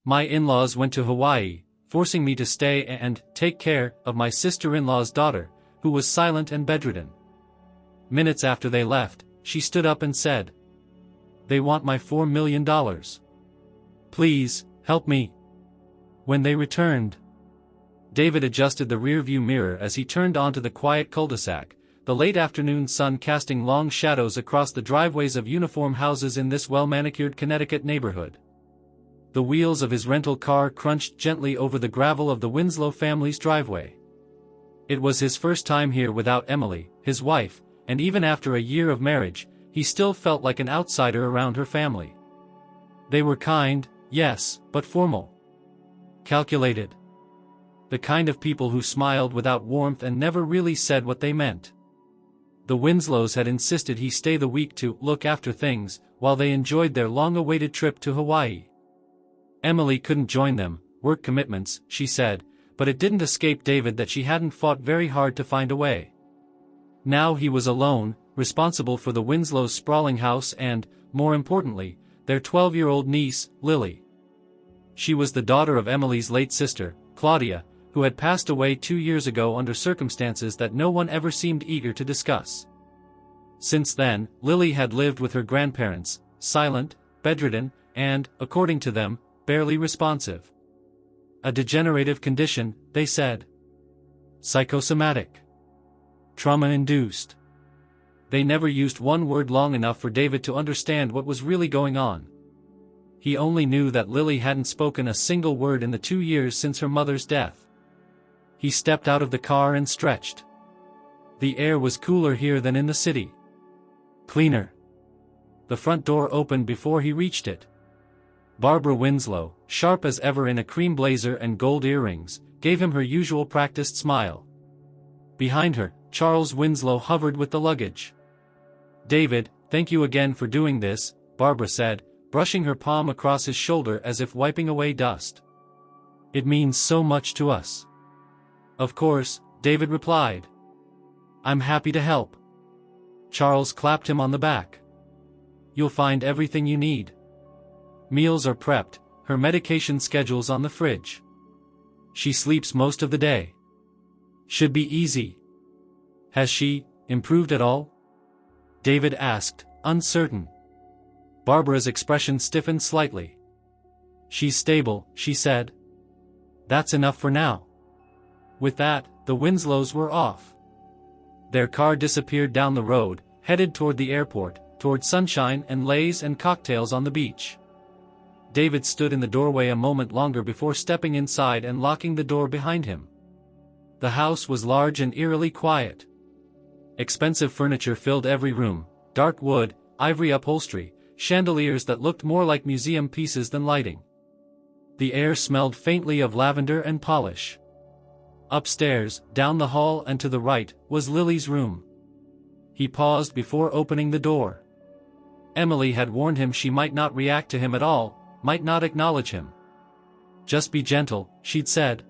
My in-laws went to Hawaii, forcing me to stay and take care of my sister-in-law's daughter, who was silent and bedridden. Minutes after they left, she stood up and said, "They want my $4 million. Please, help me." When they returned, David adjusted the rear-view mirror as he turned onto the quiet cul-de-sac, the late afternoon sun casting long shadows across the driveways of uniform houses in this well-manicured Connecticut neighborhood. The wheels of his rental car crunched gently over the gravel of the Winslow family's driveway. It was his first time here without Emily, his wife, and even after a year of marriage, he still felt like an outsider around her family. They were kind, yes, but formal. Calculated. The kind of people who smiled without warmth and never really said what they meant. The Winslows had insisted he stay the week to look after things, while they enjoyed their long-awaited trip to Hawaii. Emily couldn't join them, work commitments, she said, but it didn't escape David that she hadn't fought very hard to find a way. Now he was alone, responsible for the Winslows' sprawling house and, more importantly, their 12-year-old niece, Lily. She was the daughter of Emily's late sister, Claudia, who had passed away 2 years ago under circumstances that no one ever seemed eager to discuss. Since then, Lily had lived with her grandparents, silent, bedridden, and, according to them, barely responsive. A degenerative condition, they said. Psychosomatic. Trauma-induced. They never used one word long enough for David to understand what was really going on. He only knew that Lily hadn't spoken a single word in the 2 years since her mother's death. He stepped out of the car and stretched. The air was cooler here than in the city. Cleaner. The front door opened before he reached it. Barbara Winslow, sharp as ever in a cream blazer and gold earrings, gave him her usual practiced smile. Behind her, Charles Winslow hovered with the luggage. "David, thank you again for doing this," Barbara said, brushing her palm across his shoulder as if wiping away dust. "It means so much to us." "Of course," David replied. "I'm happy to help." Charles clapped him on the back. "You'll find everything you need. Meals are prepped, her medication schedule's on the fridge. She sleeps most of the day. Should be easy." "Has she improved at all?" David asked, uncertain. Barbara's expression stiffened slightly. "She's stable," she said. "That's enough for now." With that, the Winslows were off. Their car disappeared down the road, headed toward the airport, toward sunshine and lays and cocktails on the beach. David stood in the doorway a moment longer before stepping inside and locking the door behind him. The house was large and eerily quiet. Expensive furniture filled every room, dark wood, ivory upholstery, chandeliers that looked more like museum pieces than lighting. The air smelled faintly of lavender and polish. Upstairs, down the hall and to the right, was Lily's room. He paused before opening the door. Emily had warned him she might not react to him at all, might not acknowledge him. "Just be gentle," she'd said.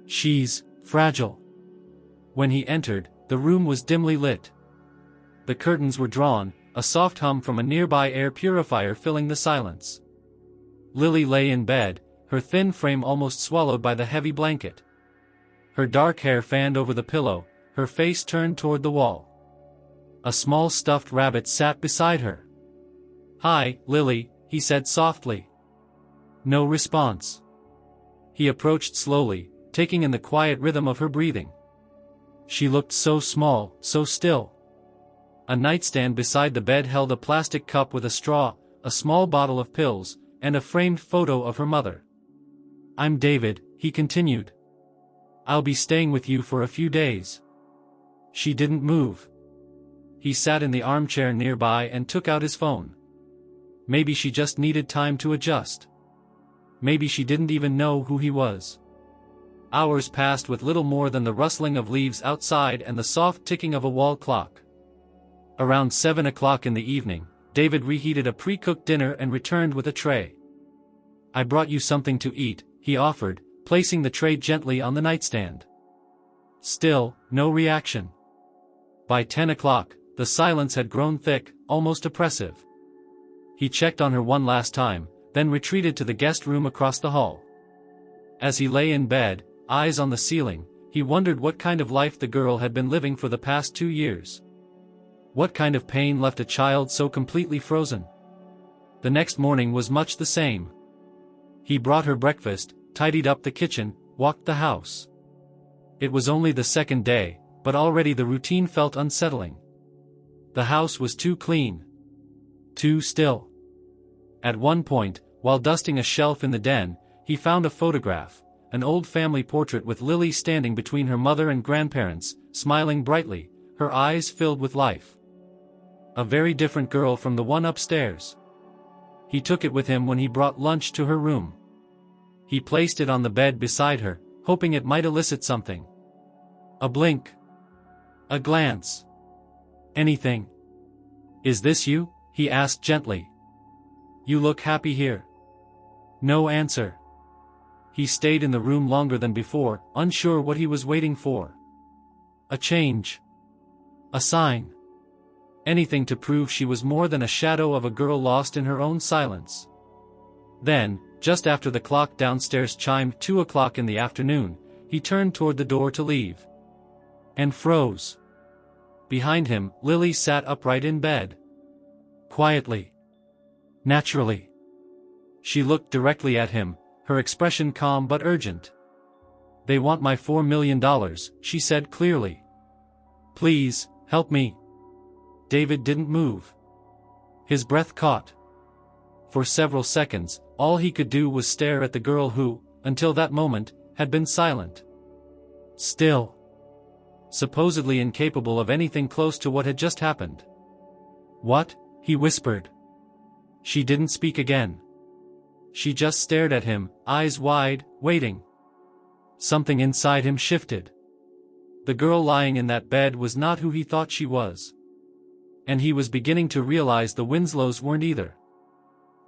"She's fragile." When he entered, the room was dimly lit. The curtains were drawn, a soft hum from a nearby air purifier filling the silence. Lily lay in bed, her thin frame almost swallowed by the heavy blanket. Her dark hair fanned over the pillow, her face turned toward the wall. A small stuffed rabbit sat beside her. "Hi, Lily," he said softly. No response. He approached slowly, taking in the quiet rhythm of her breathing. She looked so small, so still. A nightstand beside the bed held a plastic cup with a straw, a small bottle of pills, and a framed photo of her mother. "I'm David," he continued. "I'll be staying with you for a few days." She didn't move. He sat in the armchair nearby and took out his phone. Maybe she just needed time to adjust. Maybe she didn't even know who he was. Hours passed with little more than the rustling of leaves outside and the soft ticking of a wall clock. Around 7 o'clock in the evening, David reheated a pre-cooked dinner and returned with a tray. "I brought you something to eat," he offered, placing the tray gently on the nightstand. Still, no reaction. By 10 o'clock, the silence had grown thick, almost oppressive. He checked on her one last time, then retreated to the guest room across the hall. As he lay in bed, eyes on the ceiling, he wondered what kind of life the girl had been living for the past 2 years. What kind of pain left a child so completely frozen? The next morning was much the same. He brought her breakfast, tidied up the kitchen, walked the house. It was only the second day, but already the routine felt unsettling. The house was too clean. Too still. At one point, while dusting a shelf in the den, he found a photograph, an old family portrait with Lily standing between her mother and grandparents, smiling brightly, her eyes filled with life. A very different girl from the one upstairs. He took it with him when he brought lunch to her room. He placed it on the bed beside her, hoping it might elicit something. A blink. A glance. Anything. "Is this you?" he asked gently. "You look happy here." No answer. He stayed in the room longer than before, unsure what he was waiting for. A change. A sign. Anything to prove she was more than a shadow of a girl lost in her own silence. Then, just after the clock downstairs chimed 2 o'clock in the afternoon, he turned toward the door to leave. And froze. Behind him, Lily sat upright in bed. Quietly. Naturally. She looked directly at him, her expression calm but urgent. "They want my $4 million, she said clearly. "Please, help me." David didn't move. His breath caught. For several seconds, all he could do was stare at the girl who, until that moment, had been silent. Still. Supposedly incapable of anything close to what had just happened. "What?" he whispered. She didn't speak again. She just stared at him, eyes wide, waiting. Something inside him shifted. The girl lying in that bed was not who he thought she was. And he was beginning to realize the Winslows weren't either.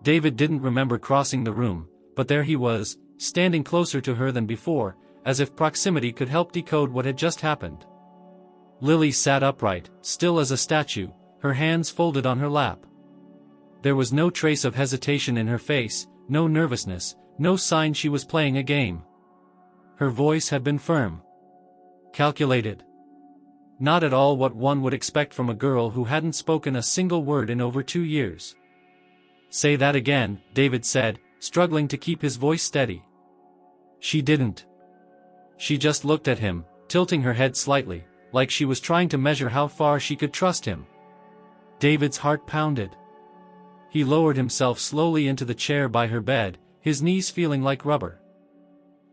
David didn't remember crossing the room, but there he was, standing closer to her than before, as if proximity could help decode what had just happened. Lily sat upright, still as a statue, her hands folded on her lap. There was no trace of hesitation in her face, no nervousness, no sign she was playing a game. Her voice had been firm. Calculated. Not at all what one would expect from a girl who hadn't spoken a single word in over 2 years. "Say that again," David said, struggling to keep his voice steady. She didn't. She just looked at him, tilting her head slightly, like she was trying to measure how far she could trust him. David's heart pounded. He lowered himself slowly into the chair by her bed, his knees feeling like rubber.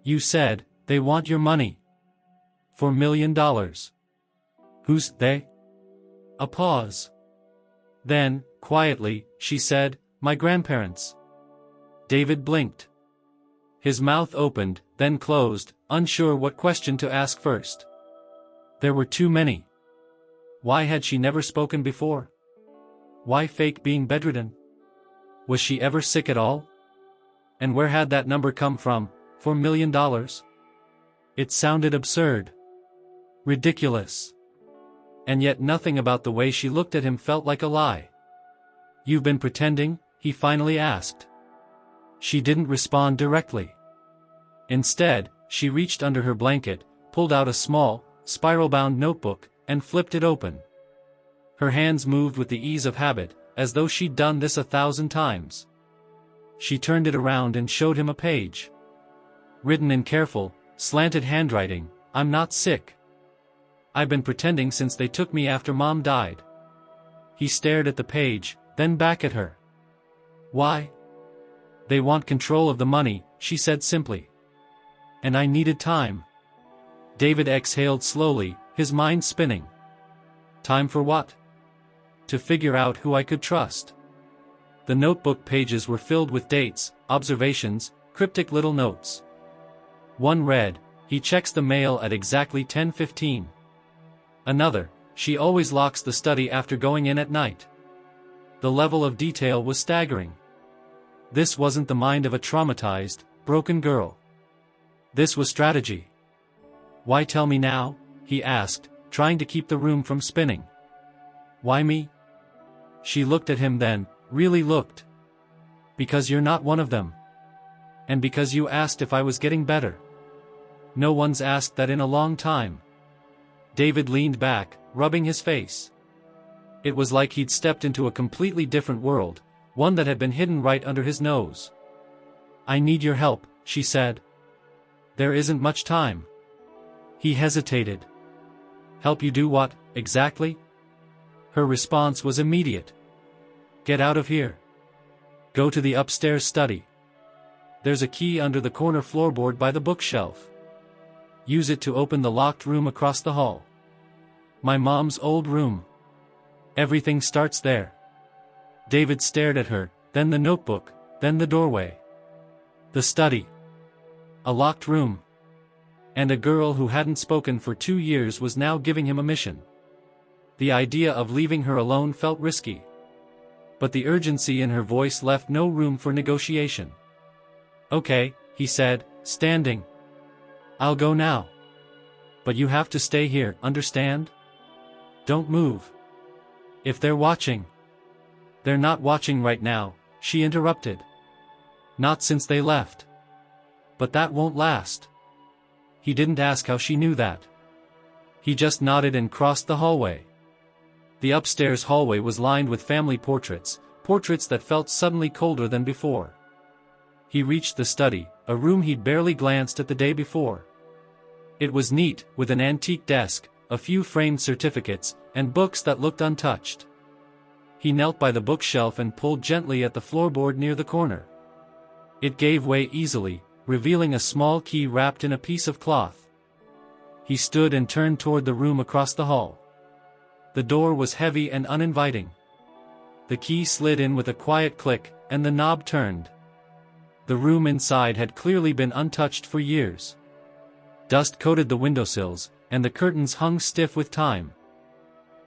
"You said, they want your money. $4 million. Who's they?" A pause. Then, quietly, she said, "My grandparents." David blinked. His mouth opened, then closed, unsure what question to ask first. There were too many. Why had she never spoken before? Why fake being bedridden? Was she ever sick at all? And where had that number come from, $4 million? It sounded absurd. Ridiculous. And yet nothing about the way she looked at him felt like a lie. "You've been pretending?" he finally asked. She didn't respond directly. Instead, she reached under her blanket, pulled out a small, spiral-bound notebook, and flipped it open. Her hands moved with the ease of habit, as though she'd done this 1,000 times. She turned it around and showed him a page. Written in careful, slanted handwriting, "I'm not sick. I've been pretending since they took me after Mom died." He stared at the page, then back at her. "Why?" "They want control of the money," she said simply. "And I needed time." David exhaled slowly, his mind spinning. "Time for what?" "To figure out who I could trust." The notebook pages were filled with dates, observations, cryptic little notes. One read, "He checks the mail at exactly 10:15. Another, "She always locks the study after going in at night." The level of detail was staggering. This wasn't the mind of a traumatized, broken girl. This was strategy. "Why tell me now?" he asked, trying to keep the room from spinning. "Why me?" She looked at him then, really looked. Because you're not one of them. And because you asked if I was getting better. No one's asked that in a long time. David leaned back, rubbing his face. It was like he'd stepped into a completely different world, one that had been hidden right under his nose. I need your help, she said. There isn't much time. He hesitated. Help you do what, exactly? Her response was immediate. Get out of here. Go to the upstairs study. There's a key under the corner floorboard by the bookshelf. Use it to open the locked room across the hall. My mom's old room. Everything starts there. David stared at her, then the notebook, then the doorway. The study. A locked room. And a girl who hadn't spoken for 2 years was now giving him a mission. The idea of leaving her alone felt risky. But the urgency in her voice left no room for negotiation. Okay, he said, standing. I'll go now. But you have to stay here, understand? Don't move. If they're watching. They're not watching right now, she interrupted. Not since they left. But that won't last. He didn't ask how she knew that. He just nodded and crossed the hallway. The upstairs hallway was lined with family portraits, portraits that felt suddenly colder than before. He reached the study, a room he'd barely glanced at the day before. It was neat, with an antique desk, a few framed certificates, and books that looked untouched. He knelt by the bookshelf and pulled gently at the floorboard near the corner. It gave way easily, revealing a small key wrapped in a piece of cloth. He stood and turned toward the room across the hall. The door was heavy and uninviting. The key slid in with a quiet click, and the knob turned. The room inside had clearly been untouched for years. Dust coated the windowsills, and the curtains hung stiff with time.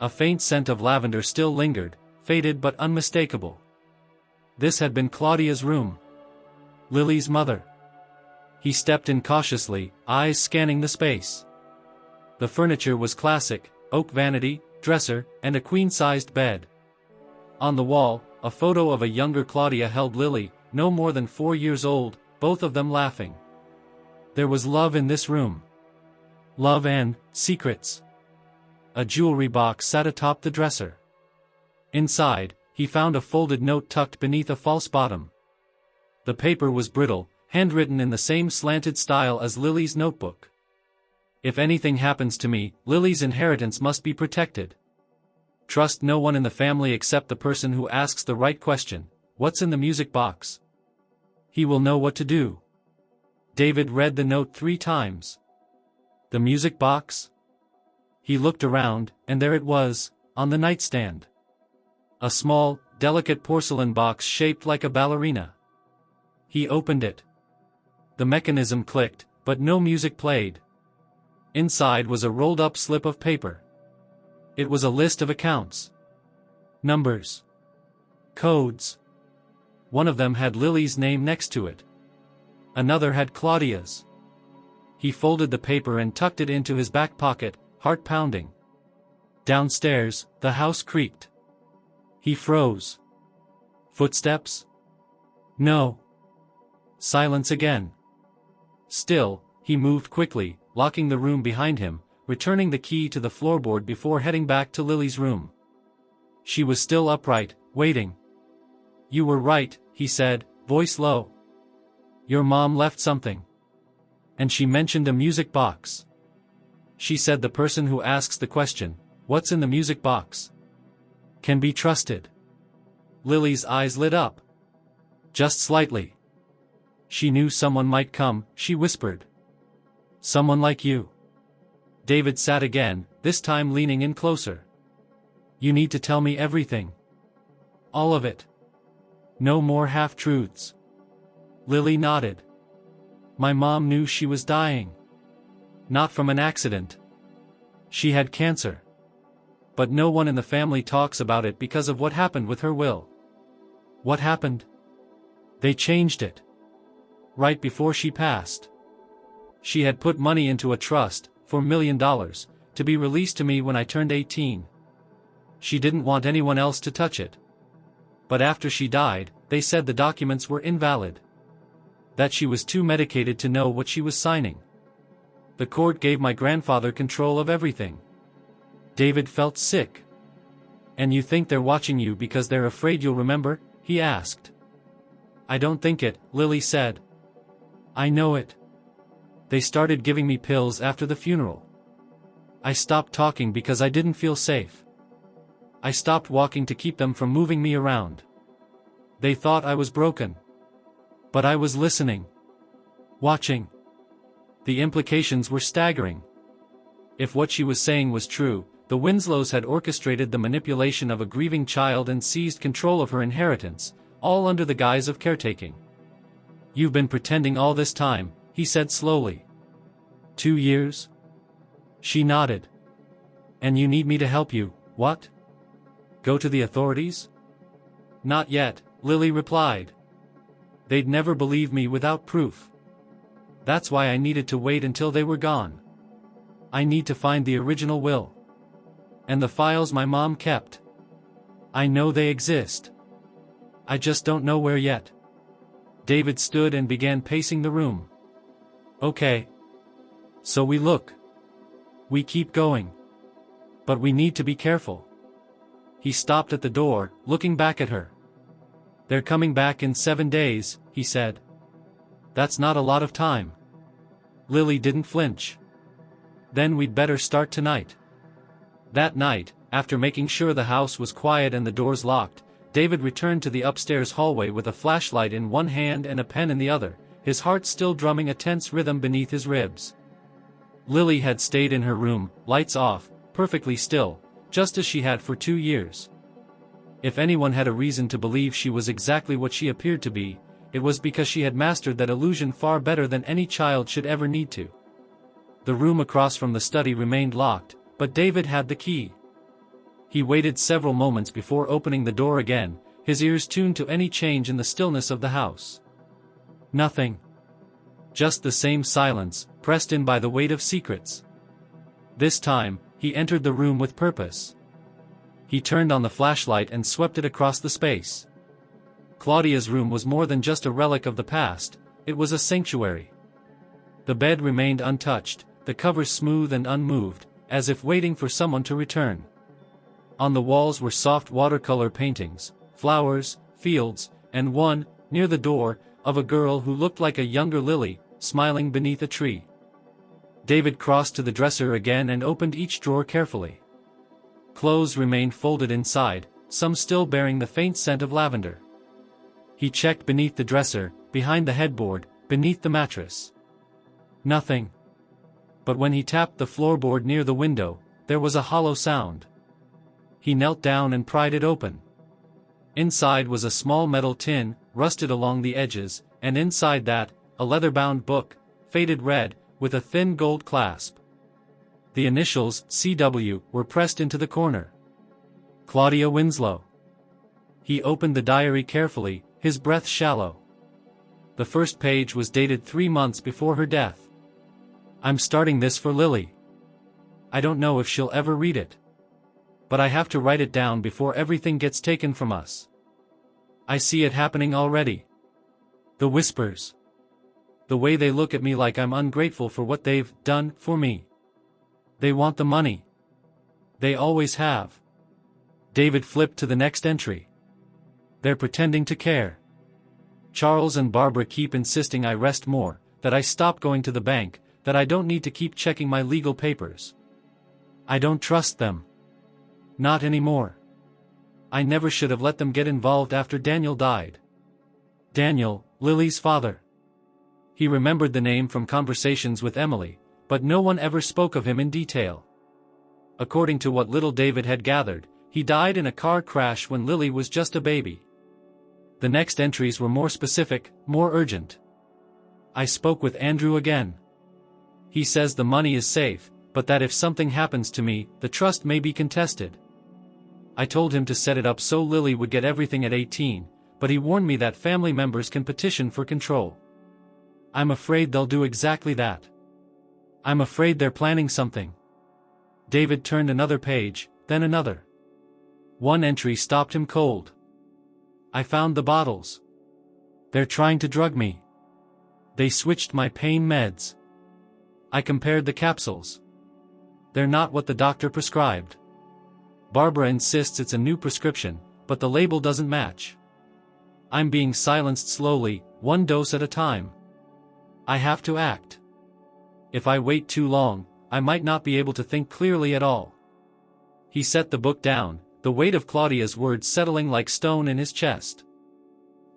A faint scent of lavender still lingered, faded but unmistakable. This had been Claudia's room. Lily's mother. He stepped in cautiously, eyes scanning the space. The furniture was classic, oak vanity, dresser, and a queen-sized bed. On the wall, a photo of a younger Claudia held Lily, no more than 4 years old, both of them laughing. There was love in this room. Love and secrets. A jewelry box sat atop the dresser. Inside, he found a folded note tucked beneath a false bottom. The paper was brittle, handwritten in the same slanted style as Lily's notebook. If anything happens to me, Lily's inheritance must be protected. Trust no one in the family except the person who asks the right question, what's in the music box? He will know what to do. David read the note 3 times. The music box? He looked around, and there it was, on the nightstand. A small, delicate porcelain box shaped like a ballerina. He opened it. The mechanism clicked, but no music played. Inside was a rolled-up slip of paper. It was a list of accounts. Numbers. Codes. One of them had Lily's name next to it. Another had Claudia's. He folded the paper and tucked it into his back pocket, heart pounding. Downstairs, the house creaked. He froze. Footsteps? No. Silence again. Still, he moved quickly, locking the room behind him, returning the key to the floorboard before heading back to Lily's room. She was still upright, waiting. You were right, he said, voice low. Your mom left something. And she mentioned a music box. She said the person who asks the question, what's in the music box, can be trusted. Lily's eyes lit up. Just slightly. She knew someone might come, she whispered. Someone like you. David sat again, this time leaning in closer. You need to tell me everything. All of it. No more half-truths. Lily nodded. My mom knew she was dying. Not from an accident. She had cancer. But no one in the family talks about it because of what happened with her will. What happened? They changed it. Right before she passed. She had put money into a trust, for $1 million, to be released to me when I turned 18. She didn't want anyone else to touch it. But after she died, they said the documents were invalid. That she was too medicated to know what she was signing. The court gave my grandfather control of everything. David felt sick. And you think they're watching you because they're afraid you'll remember? He asked. I don't think it, Lily said. I know it. They started giving me pills after the funeral. I stopped talking because I didn't feel safe. I stopped walking to keep them from moving me around. They thought I was broken. But I was listening. Watching. The implications were staggering. If what she was saying was true, the Winslows had orchestrated the manipulation of a grieving child and seized control of her inheritance, all under the guise of caretaking. You've been pretending all this time, he said slowly. 2 years? She nodded. And you need me to help you, what? Go to the authorities? Not yet, Lily replied. They'd never believe me without proof. That's why I needed to wait until they were gone. I need to find the original will. And the files my mom kept. I know they exist. I just don't know where yet. David stood and began pacing the room. Okay. So we look. We keep going. But we need to be careful. He stopped at the door, looking back at her. They're coming back in 7 days, he said. That's not a lot of time. Lily didn't flinch. Then we'd better start tonight. That night, after making sure the house was quiet and the doors locked, David returned to the upstairs hallway with a flashlight in one hand and a pen in the other, his heart still drumming a tense rhythm beneath his ribs. Lily had stayed in her room, lights off, perfectly still, just as she had for 2 years. If anyone had a reason to believe she was exactly what she appeared to be, it was because she had mastered that illusion far better than any child should ever need to. The room across from the study remained locked, but David had the key. He waited several moments before opening the door again, his ears tuned to any change in the stillness of the house. Nothing. Just the same silence, pressed in by the weight of secrets. This time, he entered the room with purpose. He turned on the flashlight and swept it across the space. Claudia's room was more than just a relic of the past, it was a sanctuary. The bed remained untouched, the covers smooth and unmoved, as if waiting for someone to return. On the walls were soft watercolor paintings, flowers, fields, and one, near the door, of a girl who looked like a younger Lily, smiling beneath a tree. David crossed to the dresser again and opened each drawer carefully. Clothes remained folded inside, some still bearing the faint scent of lavender. He checked beneath the dresser, behind the headboard, beneath the mattress. Nothing. But when he tapped the floorboard near the window, there was a hollow sound. He knelt down and pried it open. Inside was a small metal tin, rusted along the edges, and inside that, a leather-bound book, faded red, with a thin gold clasp. The initials, C.W., were pressed into the corner. Claudia Winslow. He opened the diary carefully, his breath shallow. The first page was dated 3 months before her death. I'm starting this for Lily. I don't know if she'll ever read it. But I have to write it down before everything gets taken from us. I see it happening already. The whispers. The way they look at me like I'm ungrateful for what they've done for me. They want the money. They always have. David flipped to the next entry. They're pretending to care. Charles and Barbara keep insisting I rest more, that I stop going to the bank, that I don't need to keep checking my legal papers. I don't trust them. Not anymore. I never should have let them get involved after Daniel died. Daniel, Lily's father. He remembered the name from conversations with Emily, but no one ever spoke of him in detail. According to what little David had gathered, he died in a car crash when Lily was just a baby. The next entries were more specific, more urgent. I spoke with Andrew again. He says the money is safe, but that if something happens to me, the trust may be contested. I told him to set it up so Lily would get everything at 18, but he warned me that family members can petition for control. I'm afraid they'll do exactly that. I'm afraid they're planning something. David turned another page, then another. One entry stopped him cold. I found the bottles. They're trying to drug me. They switched my pain meds. I compared the capsules. They're not what the doctor prescribed. Barbara insists it's a new prescription, but the label doesn't match. I'm being silenced slowly, one dose at a time. I have to act. If I wait too long, I might not be able to think clearly at all. He set the book down, the weight of Claudia's words settling like stone in his chest.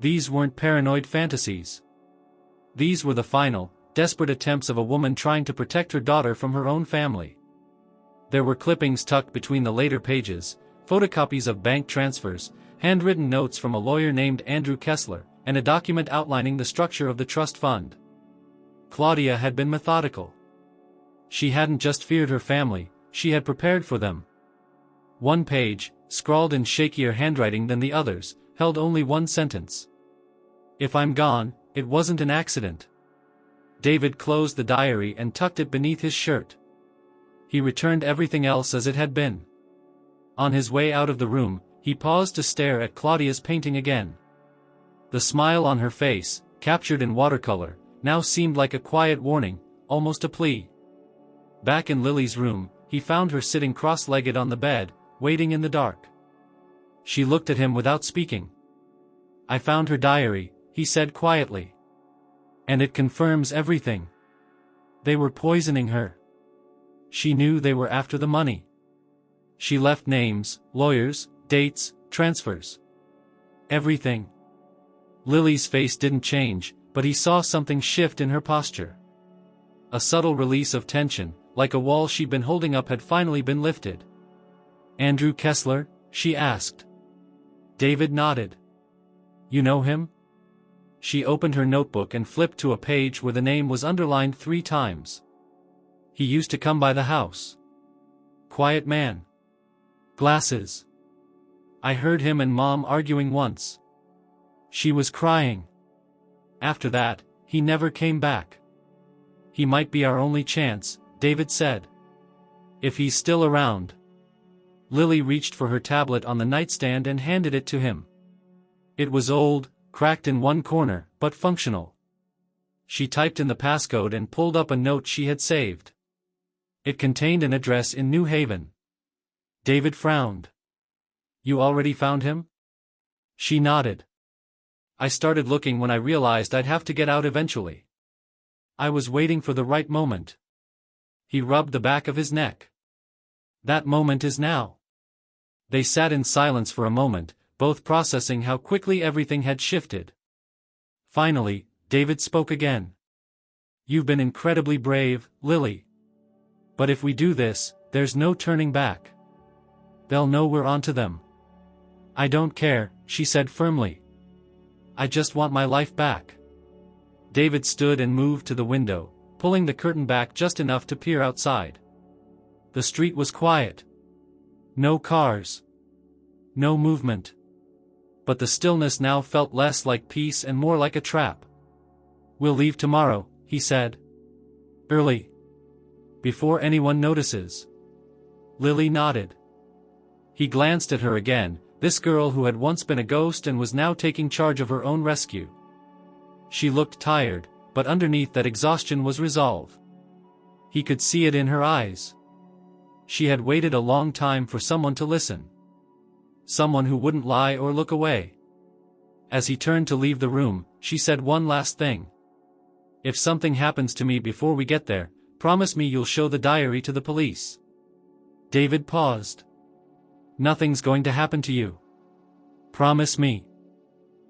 These weren't paranoid fantasies. These were the final, desperate attempts of a woman trying to protect her daughter from her own family. There were clippings tucked between the later pages, photocopies of bank transfers, handwritten notes from a lawyer named Andrew Kessler, and a document outlining the structure of the trust fund. Claudia had been methodical. She hadn't just feared her family, she had prepared for them. One page, scrawled in shakier handwriting than the others, held only one sentence. If I'm gone, it wasn't an accident. David closed the diary and tucked it beneath his shirt. He returned everything else as it had been. On his way out of the room, he paused to stare at Claudia's painting again. The smile on her face, captured in watercolor, now seemed like a quiet warning, almost a plea. Back in Lily's room, he found her sitting cross-legged on the bed, waiting in the dark. She looked at him without speaking. I found her diary, he said quietly. And it confirms everything. They were poisoning her. She knew they were after the money. She left names, lawyers, dates, transfers. Everything. Lily's face didn't change, but he saw something shift in her posture. A subtle release of tension, like a wall she'd been holding up had finally been lifted. Andrew Kessler? She asked. David nodded. You know him? She opened her notebook and flipped to a page where the name was underlined 3 times. He used to come by the house. Quiet man. Glasses. I heard him and Mom arguing once. She was crying. After that, he never came back. He might be our only chance, David said. If he's still around. Lily reached for her tablet on the nightstand and handed it to him. It was old, cracked in one corner, but functional. She typed in the passcode and pulled up a note she had saved. It contained an address in New Haven. David frowned. You already found him? She nodded. I started looking when I realized I'd have to get out eventually. I was waiting for the right moment. He rubbed the back of his neck. That moment is now. They sat in silence for a moment, both processing how quickly everything had shifted. Finally, David spoke again. You've been incredibly brave, Lily. But if we do this, there's no turning back. They'll know we're onto them. I don't care, she said firmly. I just want my life back. David stood and moved to the window, pulling the curtain back just enough to peer outside. The street was quiet. No cars. No movement. But the stillness now felt less like peace and more like a trap. We'll leave tomorrow, he said. Early. Before anyone notices. Lily nodded. He glanced at her again, this girl who had once been a ghost and was now taking charge of her own rescue. She looked tired, but underneath that exhaustion was resolve. He could see it in her eyes. She had waited a long time for someone to listen. Someone who wouldn't lie or look away. As he turned to leave the room, she said one last thing. If something happens to me before we get there, promise me you'll show the diary to the police. David paused. Nothing's going to happen to you. Promise me.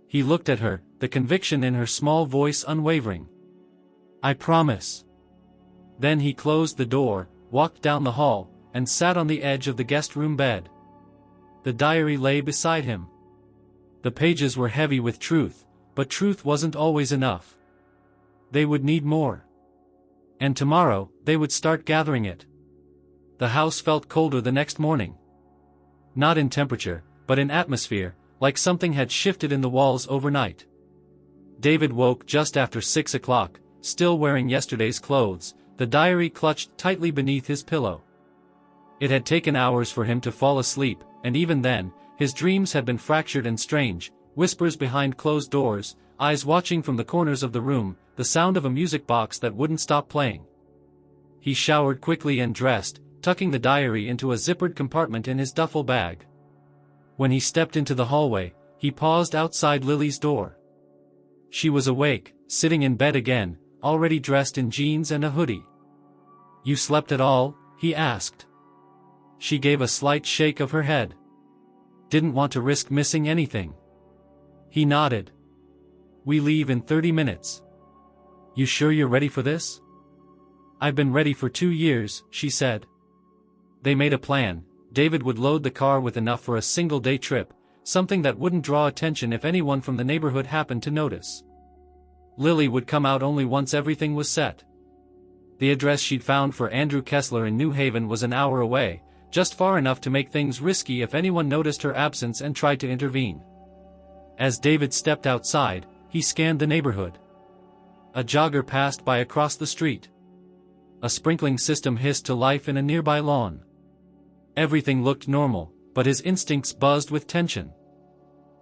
He looked at her, the conviction in her small voice unwavering. I promise. Then he closed the door, walked down the hall, and sat on the edge of the guest room bed. The diary lay beside him. The pages were heavy with truth, but truth wasn't always enough. They would need more. And tomorrow, they would start gathering it. The house felt colder the next morning. Not in temperature, but in atmosphere, like something had shifted in the walls overnight. David woke just after 6 o'clock, still wearing yesterday's clothes, the diary clutched tightly beneath his pillow. It had taken hours for him to fall asleep, and even then, his dreams had been fractured and strange, whispers behind closed doors, eyes watching from the corners of the room, the sound of a music box that wouldn't stop playing. He showered quickly and dressed, tucking the diary into a zippered compartment in his duffel bag. When he stepped into the hallway, he paused outside Lily's door. She was awake, sitting in bed again, already dressed in jeans and a hoodie. "You slept at all?" he asked. She gave a slight shake of her head. "Didn't want to risk missing anything." He nodded. "We leave in 30 minutes. You sure you're ready for this?" "I've been ready for 2 years," she said. They made a plan. David would load the car with enough for a single-day trip, something that wouldn't draw attention if anyone from the neighborhood happened to notice. Lily would come out only once everything was set. The address she'd found for Andrew Kessler in New Haven was an hour away, just far enough to make things risky if anyone noticed her absence and tried to intervene. As David stepped outside, he scanned the neighborhood. A jogger passed by across the street. A sprinkling system hissed to life in a nearby lawn. Everything looked normal, but his instincts buzzed with tension.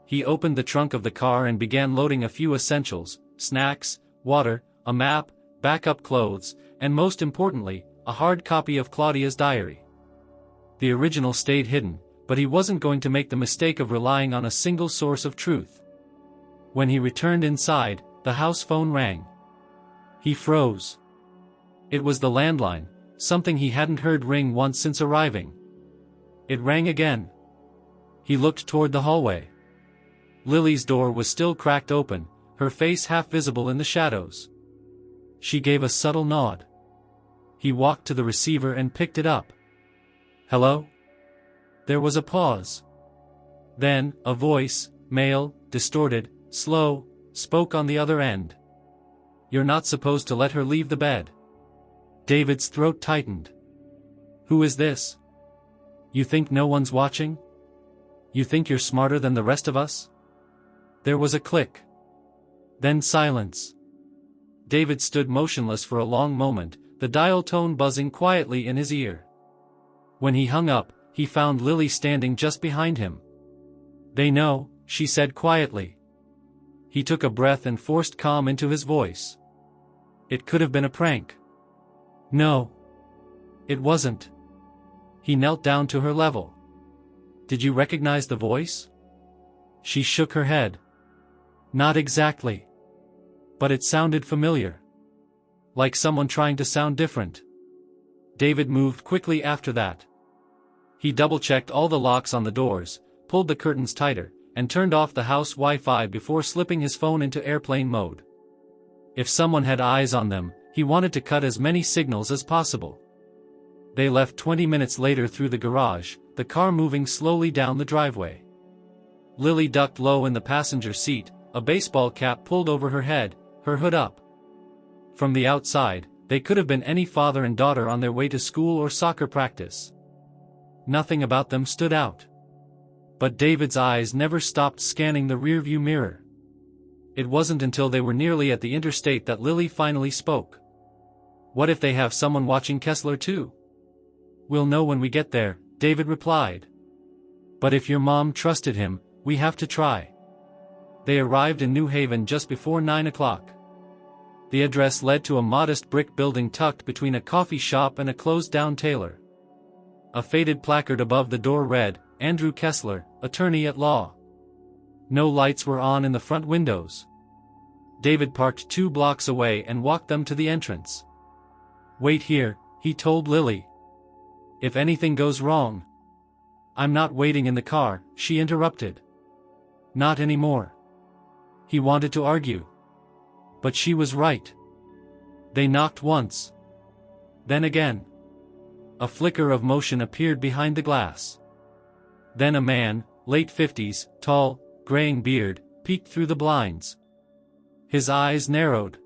He opened the trunk of the car and began loading a few essentials: snacks, water, a map, backup clothes, and most importantly, a hard copy of Claudia's diary. The original stayed hidden, but he wasn't going to make the mistake of relying on a single source of truth. When he returned inside, the house phone rang. He froze. It was the landline, something he hadn't heard ring once since arriving. It rang again. He looked toward the hallway. Lily's door was still cracked open, her face half visible in the shadows. She gave a subtle nod. He walked to the receiver and picked it up. "Hello?" There was a pause. Then, a voice, male, distorted, slow, spoke on the other end. "You're not supposed to let her leave the bed." David's throat tightened. "Who is this? You think no one's watching? You think you're smarter than the rest of us?" There was a click. Then silence. David stood motionless for a long moment, the dial tone buzzing quietly in his ear. When he hung up, he found Lily standing just behind him. "They know," she said quietly. He took a breath and forced calm into his voice. "It could have been a prank." "No. It wasn't." He knelt down to her level. "Did you recognize the voice?" She shook her head. "Not exactly. But it sounded familiar. Like someone trying to sound different." David moved quickly after that. He double-checked all the locks on the doors, pulled the curtains tighter, and turned off the house Wi-Fi before slipping his phone into airplane mode. If someone had eyes on them, he wanted to cut as many signals as possible. They left 20 minutes later through the garage, the car moving slowly down the driveway. Lily ducked low in the passenger seat, a baseball cap pulled over her head, her hood up. From the outside, they could have been any father and daughter on their way to school or soccer practice. Nothing about them stood out. But David's eyes never stopped scanning the rearview mirror. It wasn't until they were nearly at the interstate that Lily finally spoke. "What if they have someone watching Kessler too?" "We'll know when we get there," David replied. "But if your mom trusted him, we have to try." They arrived in New Haven just before 9 o'clock. The address led to a modest brick building tucked between a coffee shop and a closed-down tailor. A faded placard above the door read, "Andrew Kessler, attorney at law." No lights were on in the front windows. David parked 2 blocks away and walked them to the entrance. "Wait here," he told Lily. "If anything goes wrong." "I'm not waiting in the car," she interrupted. "Not anymore." He wanted to argue. But she was right. They knocked once. Then again. A flicker of motion appeared behind the glass. Then a man, late 50s, tall, graying beard, peeked through the blinds. His eyes narrowed.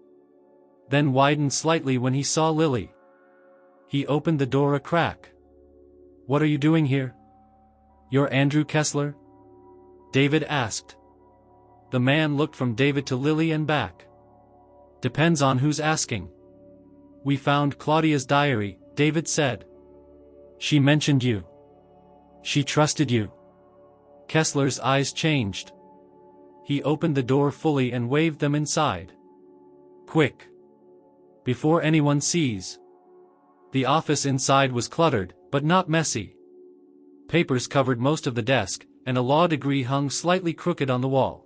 Then widened slightly when he saw Lily. He opened the door a crack. "What are you doing here?" "You're Andrew Kessler?" David asked. The man looked from David to Lily and back. "Depends on who's asking." "We found Claudia's diary," David said. "She mentioned you. She trusted you." Kessler's eyes changed. He opened the door fully and waved them inside. Quick! Before anyone sees. The office inside was cluttered, but not messy. Papers covered most of the desk, and a law degree hung slightly crooked on the wall.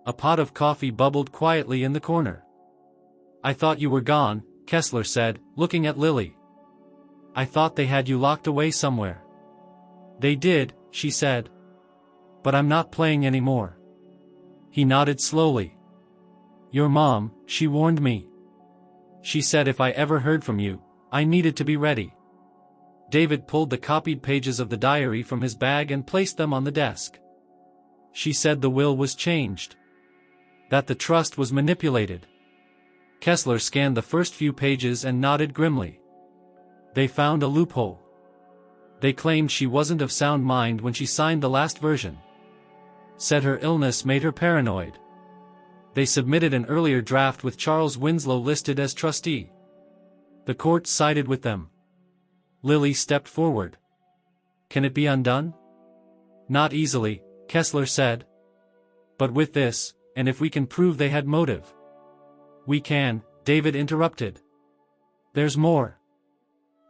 A pot of coffee bubbled quietly in the corner. "I thought you were gone," Kessler said, looking at Lily. "I thought they had you locked away somewhere." "They did," she said. "But I'm not playing anymore." He nodded slowly. "Your mom, she warned me. She said if I ever heard from you, I needed to be ready." David pulled the copied pages of the diary from his bag and placed them on the desk. "She said the will was changed. That the trust was manipulated." Kessler scanned the first few pages and nodded grimly. "They found a loophole. They claimed she wasn't of sound mind when she signed the last version. Said her illness made her paranoid. They submitted an earlier draft with Charles Winslow listed as trustee. The court sided with them." Lily stepped forward. "Can it be undone?" "Not easily," Kessler said. "But with this, and if we can prove they had motive." "We can," David interrupted. "There's more.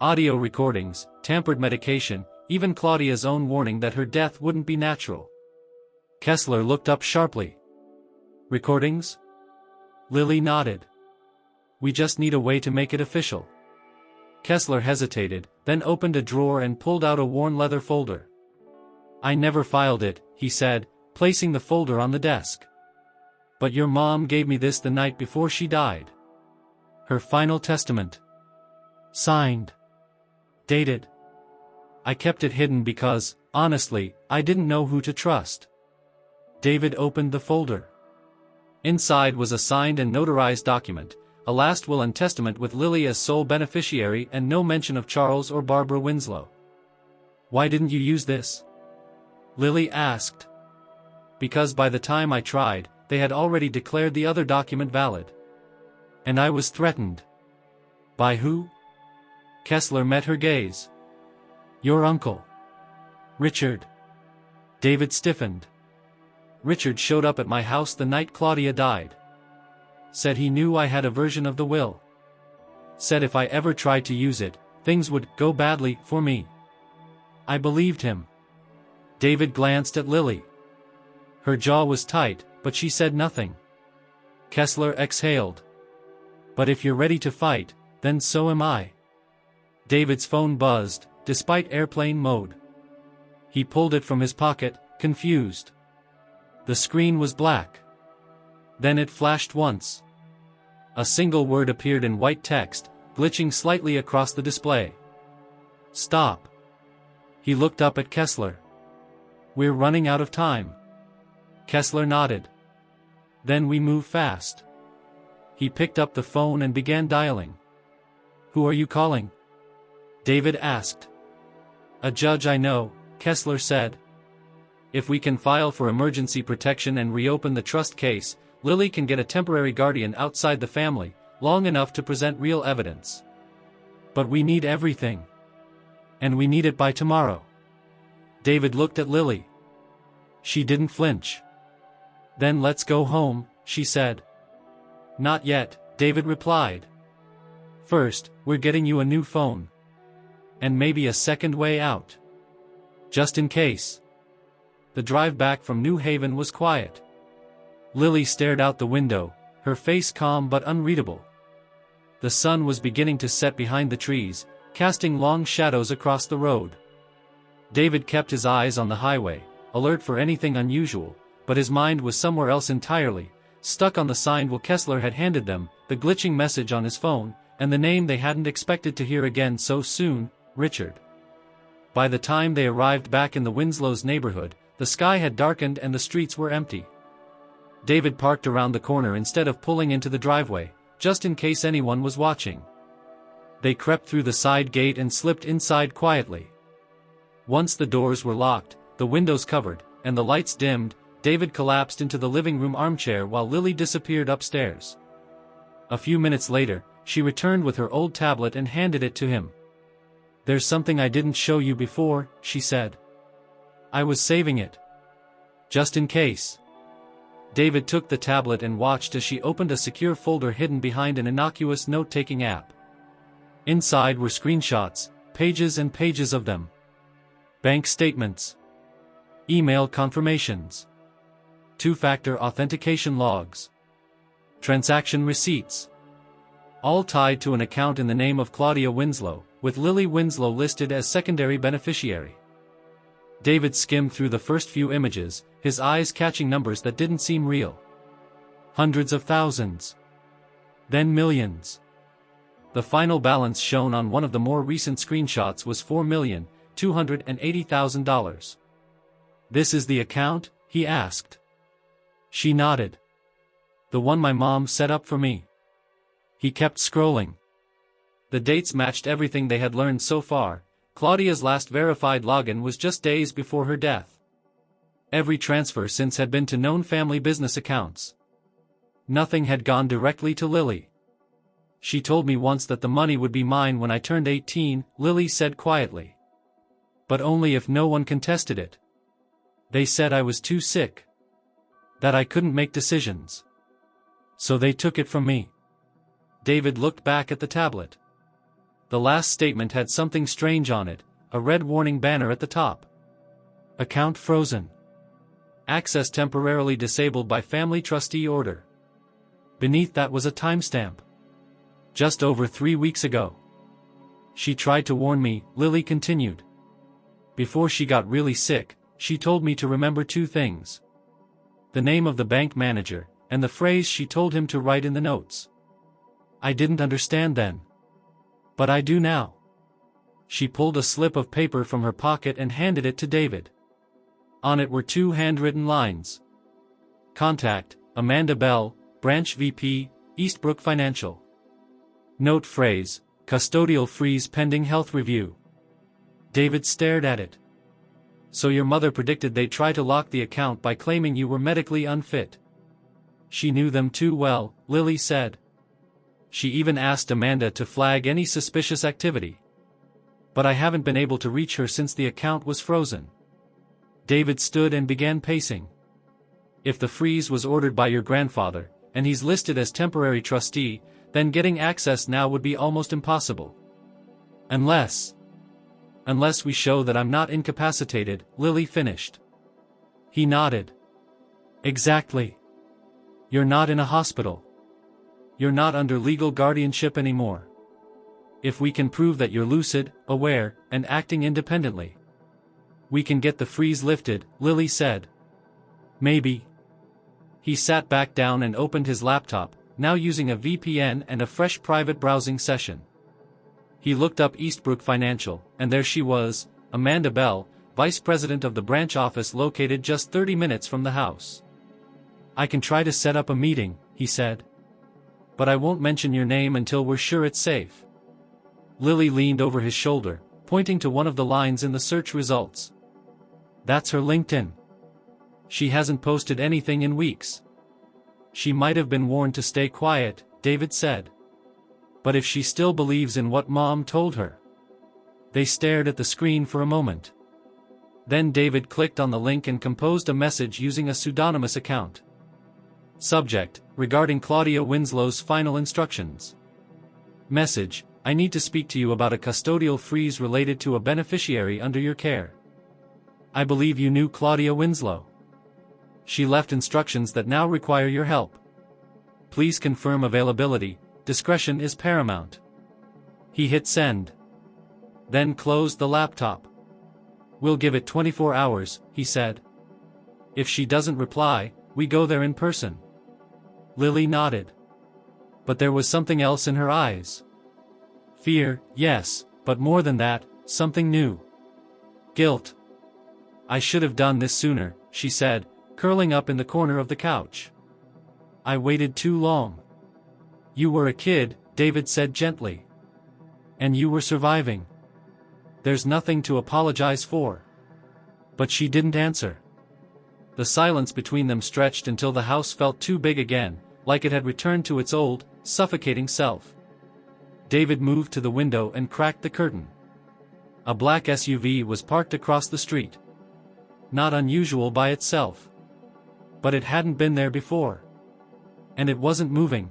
Audio recordings, tampered medication, even Claudia's own warning that her death wouldn't be natural." Kessler looked up sharply. "Recordings?" Lily nodded. "We just need a way to make it official." Kessler hesitated, then opened a drawer and pulled out a worn leather folder. "I never filed it," he said, placing the folder on the desk. "But your mom gave me this the night before she died. Her final testament. Signed. Dated. I kept it hidden because, honestly, I didn't know who to trust." David opened the folder. Inside was a signed and notarized document, a last will and testament with Lily as sole beneficiary and no mention of Charles or Barbara Winslow. "Why didn't you use this?" Lily asked. "Because by the time I tried, they had already declared the other document valid. And I was threatened." "By who?" Kessler met her gaze. "Your uncle. Richard." David stiffened. "Richard showed up at my house the night Claudia died. Said he knew I had a version of the will. Said if I ever tried to use it, things would go badly for me. I believed him." David glanced at Lily. Her jaw was tight, but she said nothing. Kessler exhaled. "But if you're ready to fight, then so am I." David's phone buzzed, despite airplane mode. He pulled it from his pocket, confused. The screen was black. Then it flashed once. A single word appeared in white text, glitching slightly across the display. "Stop." He looked up at Kessler. "We're running out of time." Kessler nodded. "Then we move fast." He picked up the phone and began dialing. "Who are you calling?" David asked. "A judge I know," Kessler said. "If we can file for emergency protection and reopen the trust case, Lily can get a temporary guardian outside the family, long enough to present real evidence. But we need everything. And we need it by tomorrow." David looked at Lily. She didn't flinch. "Then let's go home," she said. "Not yet," David replied. "First, we're getting you a new phone. And maybe a second way out. Just in case." The drive back from New Haven was quiet. Lily stared out the window, her face calm but unreadable. The sun was beginning to set behind the trees, casting long shadows across the road. David kept his eyes on the highway, alert for anything unusual, but his mind was somewhere else entirely, stuck on the signed will Kessler had handed them, the glitching message on his phone, and the name they hadn't expected to hear again so soon, Richard. By the time they arrived back in the Winslows' neighborhood, the sky had darkened and the streets were empty. David parked around the corner instead of pulling into the driveway, just in case anyone was watching. They crept through the side gate and slipped inside quietly. Once the doors were locked, the windows covered, and the lights dimmed, David collapsed into the living room armchair while Lily disappeared upstairs. A few minutes later, she returned with her old tablet and handed it to him. "There's something I didn't show you before," she said. "I was saving it. Just in case." David took the tablet and watched as she opened a secure folder hidden behind an innocuous note-taking app. Inside were screenshots, pages and pages of them. Bank statements. Email confirmations. Two-factor authentication logs. Transaction receipts. All tied to an account in the name of Claudia Winslow, with Lily Winslow listed as secondary beneficiary. David skimmed through the first few images, his eyes catching numbers that didn't seem real. Hundreds of thousands. Then millions. The final balance shown on one of the more recent screenshots was $4,280,000. "This is the account?" he asked. She nodded. "The one my mom set up for me." He kept scrolling. The dates matched everything they had learned so far. Claudia's last verified login was just days before her death. Every transfer since had been to known family business accounts. Nothing had gone directly to Lily. "She told me once that the money would be mine when I turned 18, Lily said quietly. "But only if no one contested it. They said I was too sick. That I couldn't make decisions. So they took it from me." David looked back at the tablet. The last statement had something strange on it, a red warning banner at the top. "Account frozen. Access temporarily disabled by family trustee order." Beneath that was a timestamp. "Just over 3 weeks ago. She tried to warn me," Lily continued. "Before she got really sick, she told me to remember 2 things. The name of the bank manager, and the phrase she told him to write in the notes. I didn't understand then. But I do now." She pulled a slip of paper from her pocket and handed it to David. On it were 2 handwritten lines. "Contact, Amanda Bell, Branch VP, Eastbrook Financial. Note phrase, custodial freeze pending health review." David stared at it. "So your mother predicted they'd try to lock the account by claiming you were medically unfit." She knew them too well, Lily said. "She even asked Amanda to flag any suspicious activity. But I haven't been able to reach her since the account was frozen." David stood and began pacing. "If the freeze was ordered by your grandfather, and he's listed as temporary trustee, then getting access now would be almost impossible. Unless we show that I'm not incapacitated," Lily finished. He nodded. "Exactly. You're not in a hospital. You're not under legal guardianship anymore. If we can prove that you're lucid, aware, and acting independently, we can get the freeze lifted," Lily said. "Maybe." He sat back down and opened his laptop, now using a VPN and a fresh private browsing session. He looked up Eastbrook Financial, and there she was, Amanda Bell, vice president of the branch office located just 30 minutes from the house. "I can try to set up a meeting," he said. "But I won't mention your name until we're sure it's safe." Lily leaned over his shoulder, pointing to one of the lines in the search results. "That's her LinkedIn. She hasn't posted anything in weeks." "She might have been warned to stay quiet," David said. "But if she still believes in what Mom told her." They stared at the screen for a moment. Then David clicked on the link and composed a message using a pseudonymous account. Subject, regarding Claudia Winslow's final instructions. Message, I need to speak to you about a custodial freeze related to a beneficiary under your care. I believe you knew Claudia Winslow. She left instructions that now require your help. Please confirm availability, discretion is paramount. He hit send. Then closed the laptop. We'll give it 24 hours, he said. If she doesn't reply, we go there in person. Lily nodded. But there was something else in her eyes. Fear, yes, but more than that, something new. Guilt. I should have done this sooner, she said, curling up in the corner of the couch. I waited too long. You were a kid, David said gently. And you were surviving. There's nothing to apologize for. But she didn't answer. The silence between them stretched until the house felt too big again, like it had returned to its old, suffocating self. David moved to the window and cracked the curtain. A black SUV was parked across the street. Not unusual by itself. But it hadn't been there before. And it wasn't moving.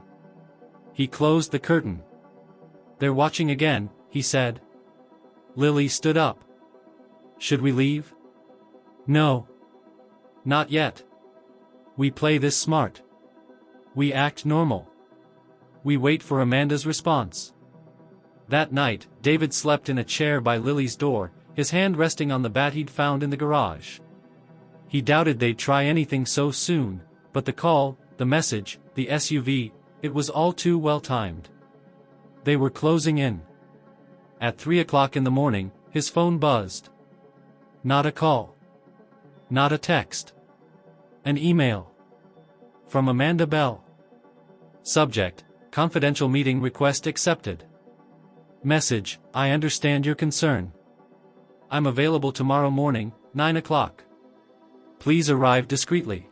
He closed the curtain. "They're watching again," he said. Lily stood up. "Should we leave?" "No. Not yet. We play this smart. We act normal. We wait for Amanda's response." That night, David slept in a chair by Lily's door, his hand resting on the bat he'd found in the garage. He doubted they'd try anything so soon, but the call, the message, the SUV, it was all too well timed. They were closing in. At 3 o'clock in the morning, his phone buzzed. Not a call. Not a text. An email. From Amanda Bell. Subject: confidential meeting request accepted. Message: I understand your concern. I'm available tomorrow morning, 9 o'clock. Please arrive discreetly.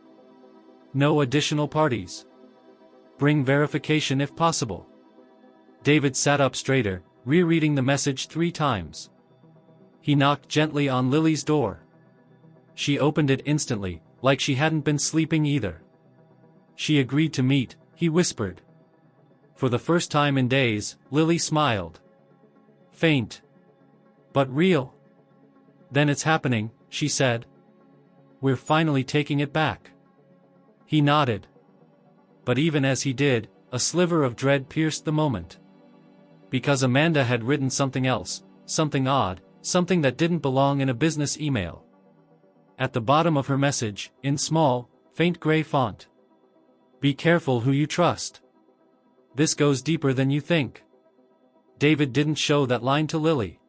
No additional parties. Bring verification if possible. David sat up straighter, rereading the message 3 times. He knocked gently on Lily's door. She opened it instantly, like she hadn't been sleeping either. She agreed to meet, he whispered. For the first time in days, Lily smiled. Faint. But real. Then it's happening, she said. We're finally taking it back. He nodded. But even as he did, a sliver of dread pierced the moment. Because Amanda had written something else, something odd, something that didn't belong in a business email. At the bottom of her message, in small, faint gray font. Be careful who you trust. This goes deeper than you think. David didn't show that line to Lily.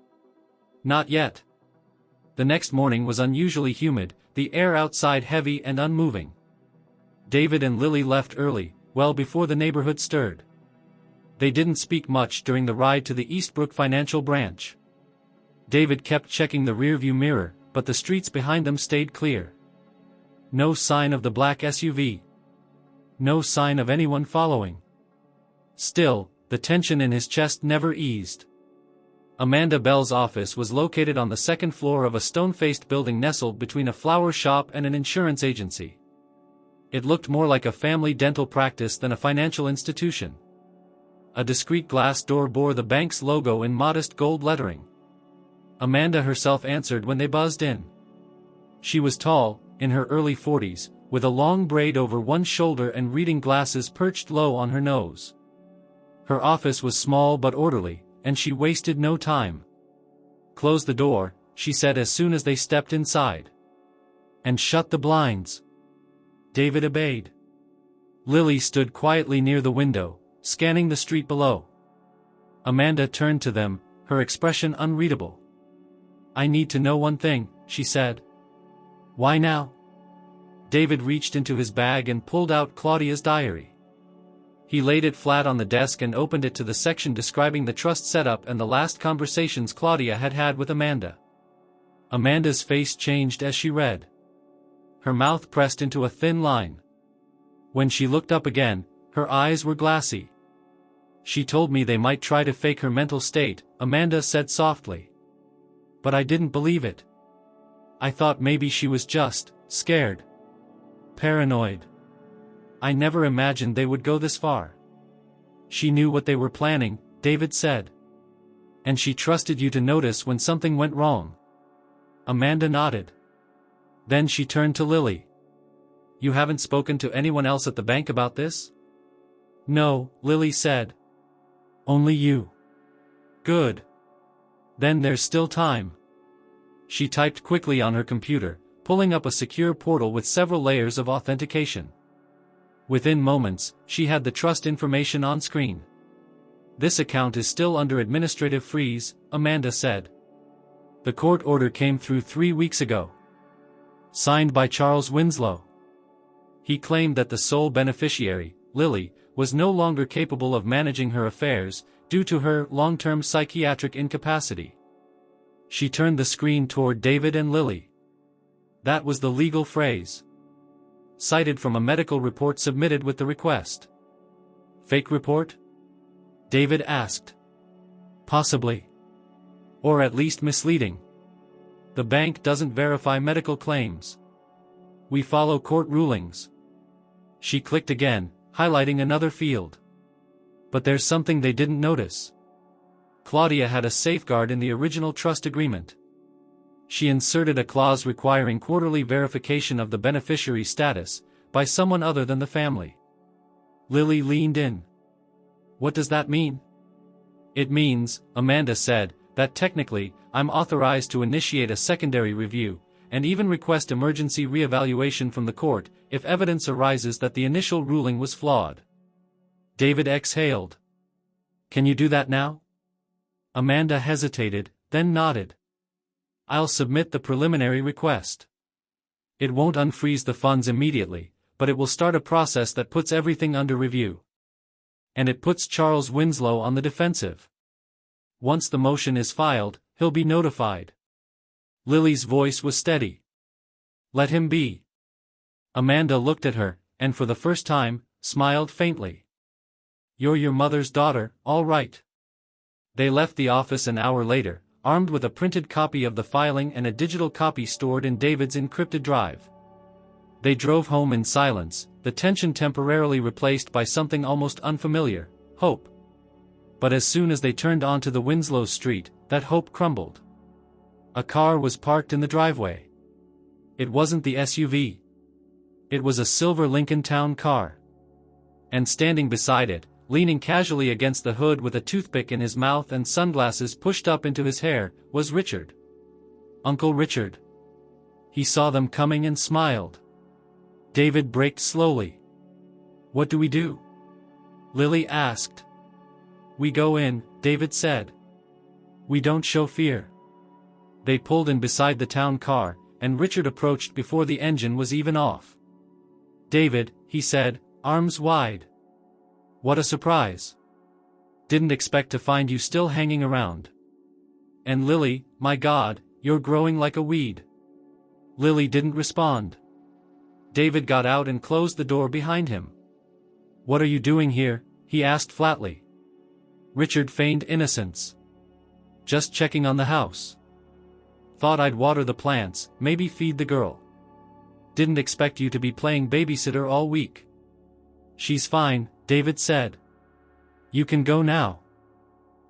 Not yet. The next morning was unusually humid, the air outside heavy and unmoving. David and Lily left early, well before the neighborhood stirred. They didn't speak much during the ride to the Eastbrook Financial branch. David kept checking the rearview mirror, but the streets behind them stayed clear. No sign of the black SUV. No sign of anyone following. Still, the tension in his chest never eased. Amanda Bell's office was located on the second floor of a stone-faced building nestled between a flower shop and an insurance agency. It looked more like a family dental practice than a financial institution. A discreet glass door bore the bank's logo in modest gold lettering. Amanda herself answered when they buzzed in. She was tall, in her early 40s, with a long braid over one shoulder and reading glasses perched low on her nose. Her office was small but orderly, and she wasted no time. Close the door, she said as soon as they stepped inside. And shut the blinds. David obeyed. Lily stood quietly near the window, scanning the street below. Amanda turned to them, her expression unreadable. I need to know one thing, she said. Why now? David reached into his bag and pulled out Claudia's diary. He laid it flat on the desk and opened it to the section describing the trust setup and the last conversations Claudia had had with Amanda. Amanda's face changed as she read. Her mouth pressed into a thin line. When she looked up again, her eyes were glassy. She told me they might try to fake her mental state, Amanda said softly. But I didn't believe it. I thought maybe she was just scared. Paranoid. I never imagined they would go this far. She knew what they were planning, David said. And she trusted you to notice when something went wrong. Amanda nodded. Then she turned to Lily. You haven't spoken to anyone else at the bank about this? No, Lily said. Only you. Good. Then there's still time. She typed quickly on her computer, pulling up a secure portal with several layers of authentication. Within moments, she had the trust information on screen. This account is still under administrative freeze, Amanda said. The court order came through 3 weeks ago. Signed by Charles Winslow. He claimed that the sole beneficiary, Lily, was no longer capable of managing her affairs, due to her long-term psychiatric incapacity. She turned the screen toward David and Lily. That was the legal phrase. Cited from a medical report submitted with the request. Fake report? David asked. Possibly. Or at least misleading. The bank doesn't verify medical claims. We follow court rulings. She clicked again, highlighting another field. But there's something they didn't notice. Claudia had a safeguard in the original trust agreement. She inserted a clause requiring quarterly verification of the beneficiary status by someone other than the family. Lily leaned in. What does that mean? It means, Amanda said, that technically, I'm authorized to initiate a secondary review, and even request emergency re-evaluation from the court, if evidence arises that the initial ruling was flawed. David exhaled. Can you do that now? Amanda hesitated, then nodded. I'll submit the preliminary request. It won't unfreeze the funds immediately, but it will start a process that puts everything under review. And it puts Charles Winslow on the defensive. Once the motion is filed, he'll be notified. Lily's voice was steady. Let him be. Amanda looked at her, and for the first time, smiled faintly. You're your mother's daughter, all right. They left the office an hour later, armed with a printed copy of the filing and a digital copy stored in David's encrypted drive. They drove home in silence, the tension temporarily replaced by something almost unfamiliar, hope. But as soon as they turned onto the Winslow street, that hope crumbled. A car was parked in the driveway. It wasn't the SUV. It was a silver Lincoln Town car. And standing beside it, leaning casually against the hood with a toothpick in his mouth and sunglasses pushed up into his hair, was Richard. Uncle Richard. He saw them coming and smiled. David braked slowly. What do we do? Lily asked. We go in, David said. We don't show fear. They pulled in beside the town car, and Richard approached before the engine was even off. David, he said, arms wide. What a surprise. Didn't expect to find you still hanging around. And Lily, my God, you're growing like a weed. Lily didn't respond. David got out and closed the door behind him. What are you doing here? He asked flatly. Richard feigned innocence. Just checking on the house. Thought I'd water the plants, maybe feed the girl. Didn't expect you to be playing babysitter all week. She's fine, David said. You can go now.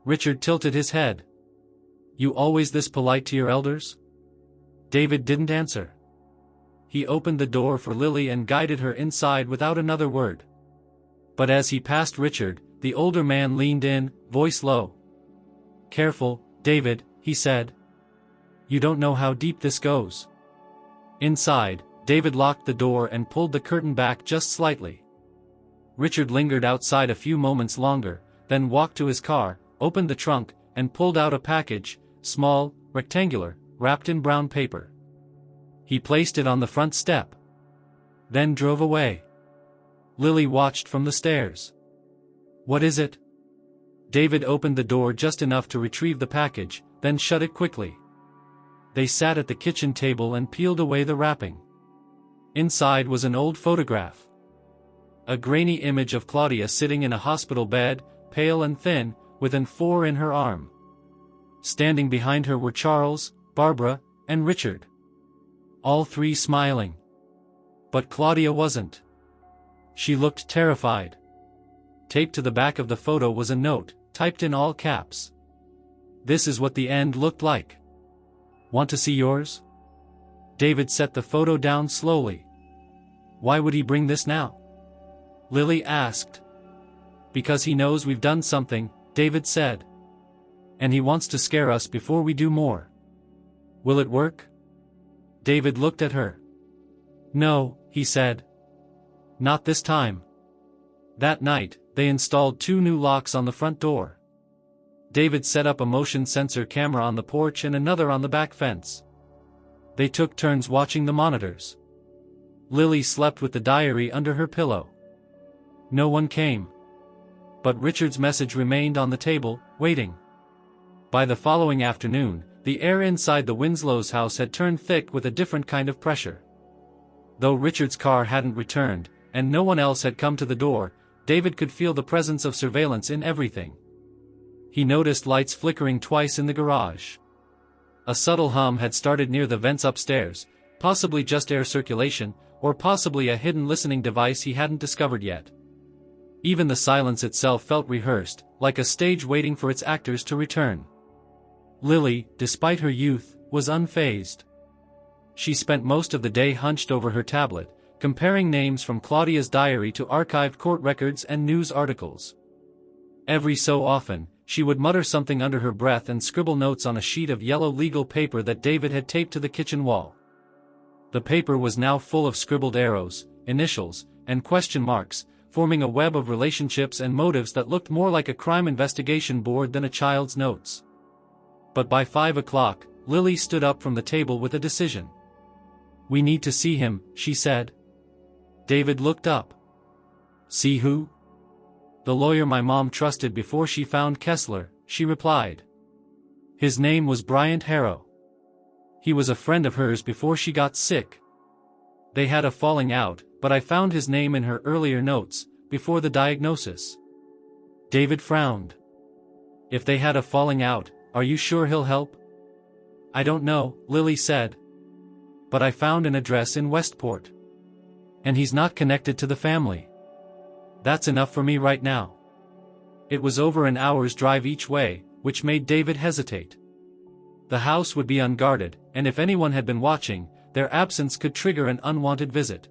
Richard tilted his head. You always this polite to your elders? David didn't answer. He opened the door for Lily and guided her inside without another word. But as he passed Richard, the older man leaned in, voice low. Careful, David, he said. You don't know how deep this goes. Inside, David locked the door and pulled the curtain back just slightly. Richard lingered outside a few moments longer, then walked to his car, opened the trunk, and pulled out a package, small, rectangular, wrapped in brown paper. He placed it on the front step. Then drove away. Lily watched from the stairs. What is it? David opened the door just enough to retrieve the package, then shut it quickly. They sat at the kitchen table and peeled away the wrapping. Inside was an old photograph. A grainy image of Claudia sitting in a hospital bed, pale and thin, with an 4 in her arm. Standing behind her were Charles, Barbara, and Richard. All three smiling. But Claudia wasn't. She looked terrified. Taped to the back of the photo was a note, typed in all caps. This is what the end looked like. Want to see yours? David set the photo down slowly. Why would he bring this now? Lily asked. Because he knows we've done something, David said. And he wants to scare us before we do more. Will it work? David looked at her. No, he said. Not this time. That night, they installed 2 new locks on the front door. David set up a motion sensor camera on the porch and another on the back fence. They took turns watching the monitors. Lily slept with the diary under her pillow. No one came. But Richard's message remained on the table, waiting. By the following afternoon, the air inside the Winslows' house had turned thick with a different kind of pressure. Though Richard's car hadn't returned, and no one else had come to the door, David could feel the presence of surveillance in everything. He noticed lights flickering twice in the garage. A subtle hum had started near the vents upstairs, possibly just air circulation, or possibly a hidden listening device he hadn't discovered yet. Even the silence itself felt rehearsed, like a stage waiting for its actors to return. Lily, despite her youth, was unfazed. She spent most of the day hunched over her tablet, comparing names from Claudia's diary to archived court records and news articles. Every so often, she would mutter something under her breath and scribble notes on a sheet of yellow legal paper that David had taped to the kitchen wall. The paper was now full of scribbled arrows, initials, and question marks, forming a web of relationships and motives that looked more like a crime investigation board than a child's notes. But by 5 o'clock, Lily stood up from the table with a decision. "We need to see him," she said. David looked up. "See who?" "The lawyer my mom trusted before she found Kessler," she replied. "His name was Bryant Harrow. He was a friend of hers before she got sick. They had a falling out, but I found his name in her earlier notes, before the diagnosis." David frowned. "If they had a falling out, are you sure he'll help?" "I don't know," Lily said. "But I found an address in Westport. And he's not connected to the family. That's enough for me right now." It was over an hour's drive each way, which made David hesitate. The house would be unguarded, and if anyone had been watching, their absence could trigger an unwanted visit.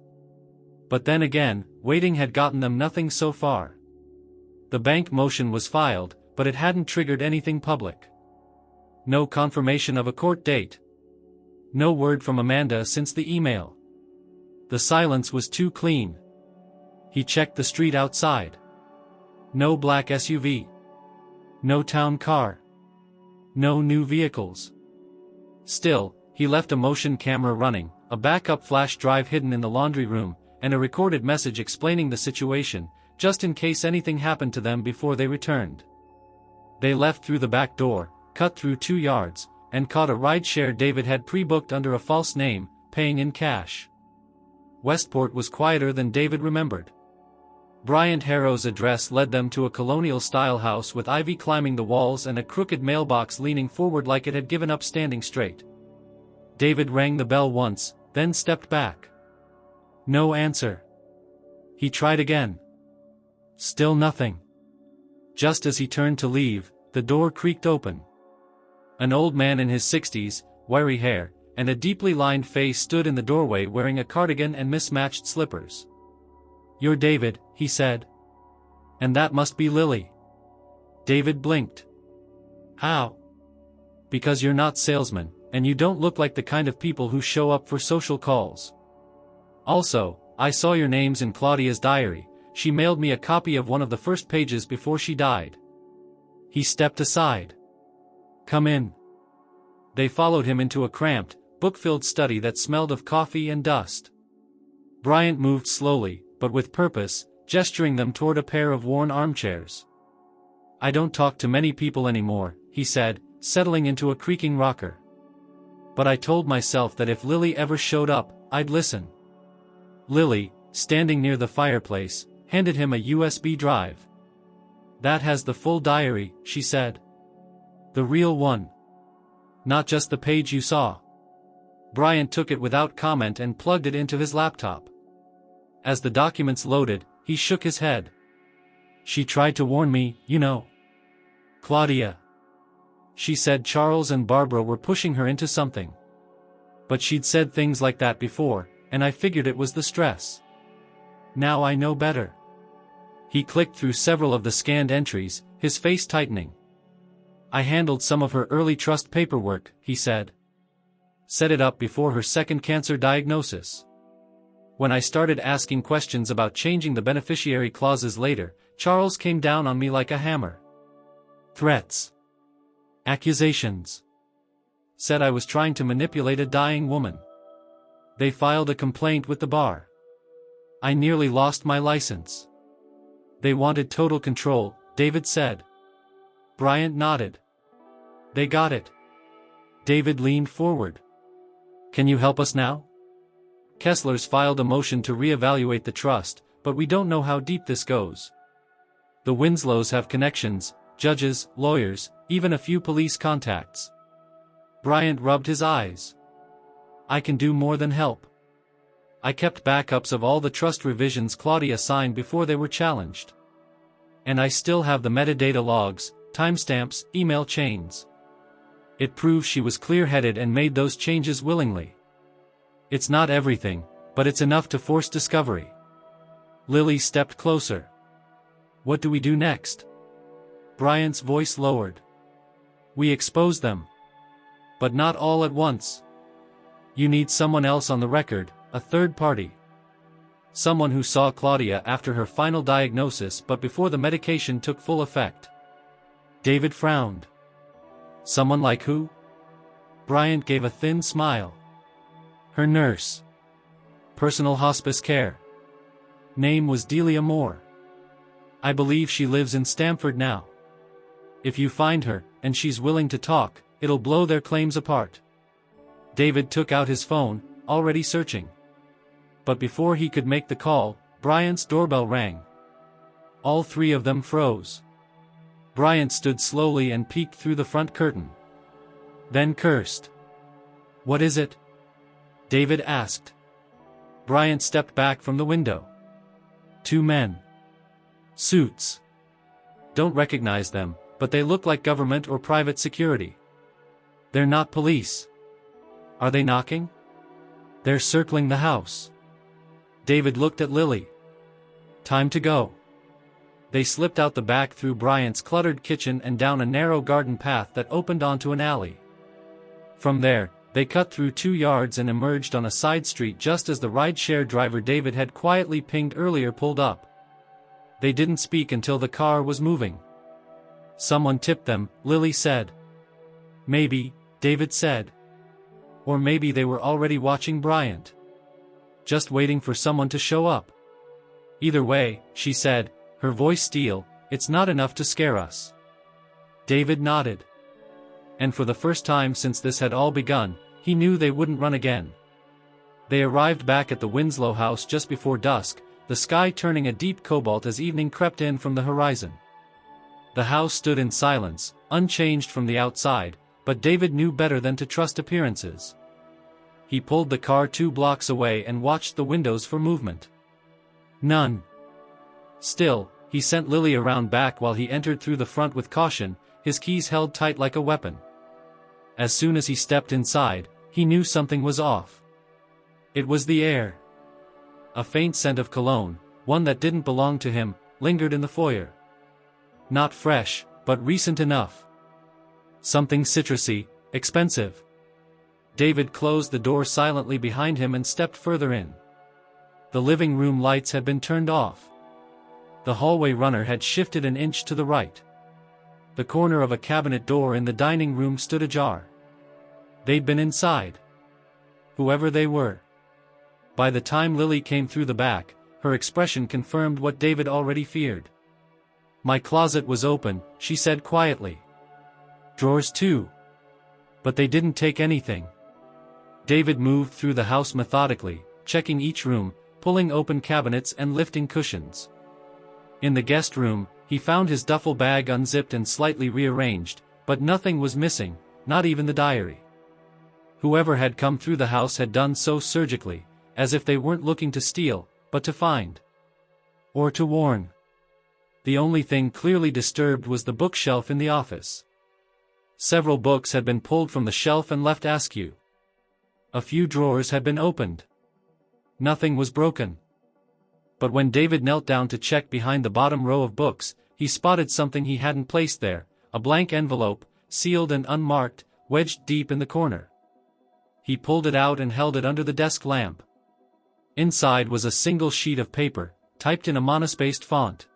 But then again, waiting had gotten them nothing so far. The bank motion was filed, but it hadn't triggered anything public. No confirmation of a court date. No word from Amanda since the email. The silence was too clean. He checked the street outside. No black SUV. No town car. No new vehicles. Still, he left a motion camera running, a backup flash drive hidden in the laundry room, and a recorded message explaining the situation, just in case anything happened to them before they returned. They left through the back door, cut through 2 yards, and caught a rideshare David had pre-booked under a false name, paying in cash. Westport was quieter than David remembered. Bryant Harrow's address led them to a colonial-style house with ivy climbing the walls and a crooked mailbox leaning forward like it had given up standing straight. David rang the bell once, then stepped back. No answer. He tried again. Still nothing. Just as he turned to leave, the door creaked open. An old man in his 60s, wiry hair, and a deeply lined face stood in the doorway wearing a cardigan and mismatched slippers. "You're David," he said. "And that must be Lily." David blinked. "How?" "Because you're not salesmen, and you don't look like the kind of people who show up for social calls. Also, I saw your names in Claudia's diary. She mailed me a copy of one of the first pages before she died." He stepped aside. "Come in." They followed him into a cramped, book-filled study that smelled of coffee and dust. Bryant moved slowly, but with purpose, gesturing them toward a pair of worn armchairs. "I don't talk to many people anymore," he said, settling into a creaking rocker. "But I told myself that if Lily ever showed up, I'd listen." Lily, standing near the fireplace, handed him a USB drive. "That has the full diary," she said. "The real one. Not just the page you saw." Bryant took it without comment and plugged it into his laptop. As the documents loaded, he shook his head. "She tried to warn me, you know. Claudia. She said Charles and Barbara were pushing her into something. But she'd said things like that before, and I figured it was the stress. Now I know better." He clicked through several of the scanned entries, his face tightening. "I handled some of her early trust paperwork," he said. "Set it up before her second cancer diagnosis. When I started asking questions about changing the beneficiary clauses later, Charles came down on me like a hammer. Threats. Accusations. Said I was trying to manipulate a dying woman. They filed a complaint with the bar. I nearly lost my license. They wanted total control," David said. Bryant nodded. "They got it." David leaned forward. "Can you help us now? Kessler's filed a motion to reevaluate the trust, but we don't know how deep this goes. The Winslows have connections, judges, lawyers, even a few police contacts." Bryant rubbed his eyes. "I can do more than help. I kept backups of all the trust revisions Claudia signed before they were challenged. And I still have the metadata logs, timestamps, email chains. It proves she was clear-headed and made those changes willingly. It's not everything, but it's enough to force discovery. Lily stepped closer. What do we do next? Bryant's voice lowered. We expose them. But not all at once. You need someone else on the record, a third party. Someone who saw Claudia after her final diagnosis but before the medication took full effect. David frowned. Someone like who? Bryant gave a thin smile. Her nurse. Personal hospice care. Name was Delia Moore. I believe she lives in Stamford now. If you find her, and she's willing to talk, it'll blow their claims apart. David took out his phone, already searching. But before he could make the call, Bryant's doorbell rang. All three of them froze. Bryant stood slowly and peeked through the front curtain. Then cursed. What is it? David asked. Bryant stepped back from the window. Two men. Suits. Don't recognize them, but they look like government or private security. They're not police. Are they knocking? They're circling the house. David looked at Lily. Time to go. They slipped out the back through Bryant's cluttered kitchen and down a narrow garden path that opened onto an alley. From there, they cut through 2 yards and emerged on a side street just as the ride-share driver David had quietly pinged earlier pulled up. They didn't speak until the car was moving. Someone tipped them, Lily said. Maybe, David said. Or maybe they were already watching Bryant. Just waiting for someone to show up. Either way, she said, her voice steel, it's not enough to scare us. David nodded. And for the first time since this had all begun, he knew they wouldn't run again. They arrived back at the Winslow house just before dusk, the sky turning a deep cobalt as evening crept in from the horizon. The house stood in silence, unchanged from the outside, but David knew better than to trust appearances. He pulled the car 2 blocks away and watched the windows for movement. None. Still, he sent Lily around back while he entered through the front with caution, his keys held tight like a weapon. As soon as he stepped inside, he knew something was off. It was the air. A faint scent of cologne, one that didn't belong to him, lingered in the foyer. Not fresh, but recent enough. Something citrusy, expensive. David closed the door silently behind him and stepped further in. The living room lights had been turned off. The hallway runner had shifted an inch to the right. The corner of a cabinet door in the dining room stood ajar. They'd been inside. Whoever they were. By the time Lily came through the back, her expression confirmed what David already feared. My closet was open, she said quietly. Drawers too. But they didn't take anything. David moved through the house methodically, checking each room, pulling open cabinets and lifting cushions. In the guest room, he found his duffel bag unzipped and slightly rearranged, but nothing was missing, not even the diary. Whoever had come through the house had done so surgically, as if they weren't looking to steal, but to find. Or to warn. The only thing clearly disturbed was the bookshelf in the office. Several books had been pulled from the shelf and left askew. A few drawers had been opened. Nothing was broken. But when David knelt down to check behind the bottom row of books, he spotted something he hadn't placed there, a blank envelope, sealed and unmarked, wedged deep in the corner. He pulled it out and held it under the desk lamp. Inside was a single sheet of paper, typed in a monospaced font.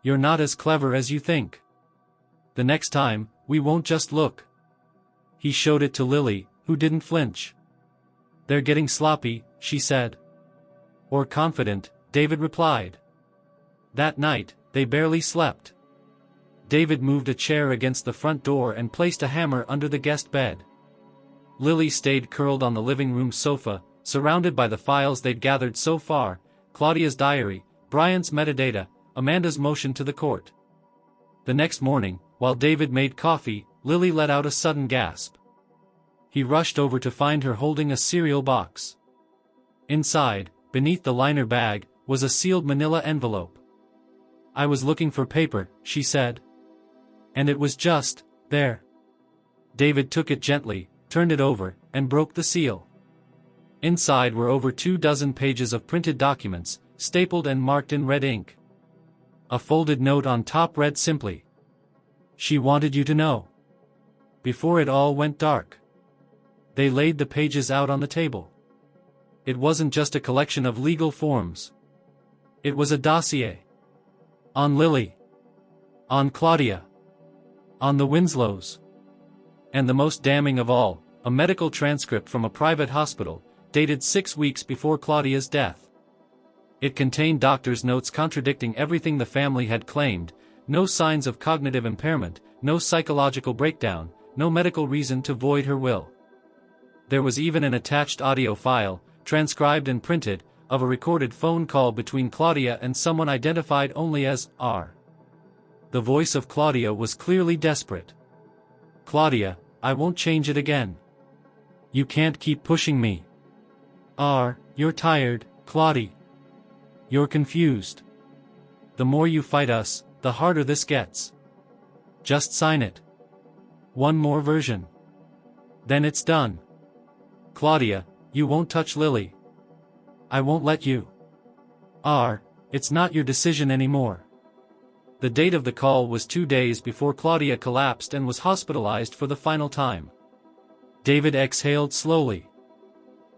You're not as clever as you think. The next time, we won't just look. He showed it to Lily, who didn't flinch. They're getting sloppy, she said. Or confident, David replied. That night, they barely slept. David moved a chair against the front door and placed a hammer under the guest bed. Lily stayed curled on the living room sofa, surrounded by the files they'd gathered so far, Claudia's diary, Bryant's metadata, Amanda's motion to the court. The next morning, while David made coffee, Lily let out a sudden gasp. He rushed over to find her holding a cereal box. Inside, beneath the liner bag, was a sealed manila envelope. "I was looking for paper," she said. "And it was just there." David took it gently, turned it over, and broke the seal. Inside were over 24 pages of printed documents, stapled and marked in red ink. A folded note on top read simply, "She wanted you to know." Before it all went dark. They laid the pages out on the table. It wasn't just a collection of legal forms. It was a dossier. On Lily. On Claudia. On the Winslows. And the most damning of all, a medical transcript from a private hospital, dated 6 weeks before Claudia's death. It contained doctors' notes contradicting everything the family had claimed: no signs of cognitive impairment, no psychological breakdown, no medical reason to void her will. There was even an attached audio file, transcribed and printed, of a recorded phone call between Claudia and someone identified only as R. The voice of Claudia was clearly desperate. "Claudia, I won't change it again. You can't keep pushing me. R, you're tired, Claudie. You're confused. The more you fight us, the harder this gets. Just sign it. One more version. Then it's done. Claudia, you won't touch Lily. I won't let you. R, it's not your decision anymore." The date of the call was 2 days before Claudia collapsed and was hospitalized for the final time. David exhaled slowly.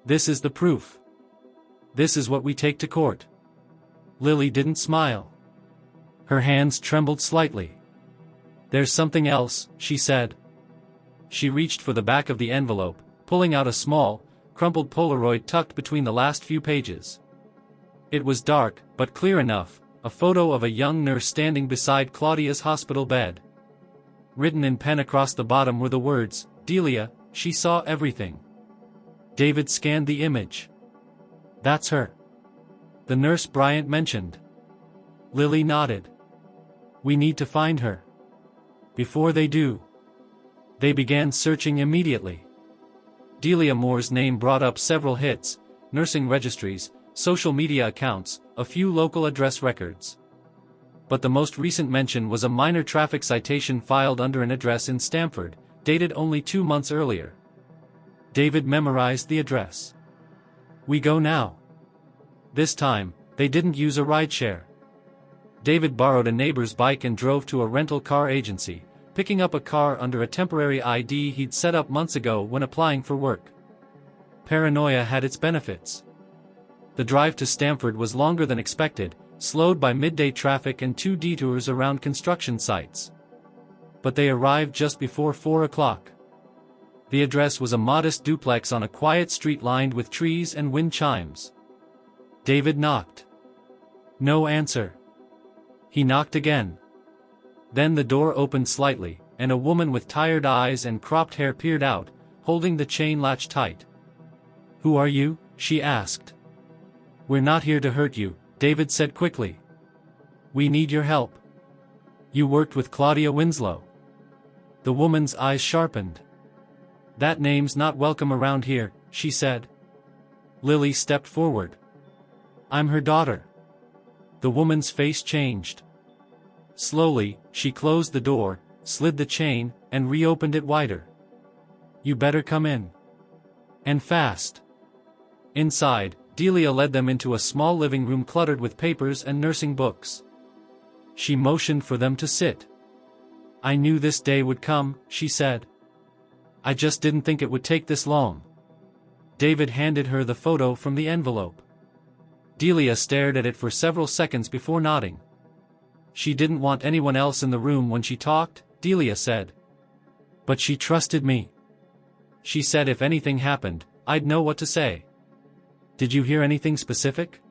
"This is the proof. This is what we take to court." Lily didn't smile. Her hands trembled slightly. "There's something else," she said. She reached for the back of the envelope, pulling out a small, crumpled Polaroid tucked between the last few pages. It was dark, but clear enough, a photo of a young nurse standing beside Claudia's hospital bed. Written in pen across the bottom were the words, "Delia, she saw everything." David scanned the image. "That's her. The nurse Bryant mentioned." Lily nodded. "We need to find her. Before they do." They began searching immediately. Delia Moore's name brought up several hits, nursing registries, social media accounts, a few local address records. But the most recent mention was a minor traffic citation filed under an address in Stamford, dated only 2 months earlier. David memorized the address. "We go now." This time, they didn't use a rideshare. David borrowed a neighbor's bike and drove to a rental car agency, picking up a car under a temporary ID he'd set up months ago when applying for work. Paranoia had its benefits. The drive to Stamford was longer than expected, slowed by midday traffic and 2 detours around construction sites. But they arrived just before 4 o'clock. The address was a modest duplex on a quiet street lined with trees and wind chimes. David knocked. No answer. He knocked again. Then the door opened slightly, and a woman with tired eyes and cropped hair peered out, holding the chain latch tight. "Who are you?" she asked. "We're not here to hurt you," David said quickly. "We need your help." "You worked with Claudia Winslow." The woman's eyes sharpened. "That name's not welcome around here," she said. Lily stepped forward. "I'm her daughter." The woman's face changed. Slowly, she closed the door, slid the chain, and reopened it wider. "You better come in. And fast." Inside, Delia led them into a small living room cluttered with papers and nursing books. She motioned for them to sit. "I knew this day would come," she said. "I just didn't think it would take this long." David handed her the photo from the envelope. Delia stared at it for several seconds before nodding. "She didn't want anyone else in the room when she talked," Delia said. "But she trusted me. She said if anything happened, I'd know what to say." "Did you hear anything specific?"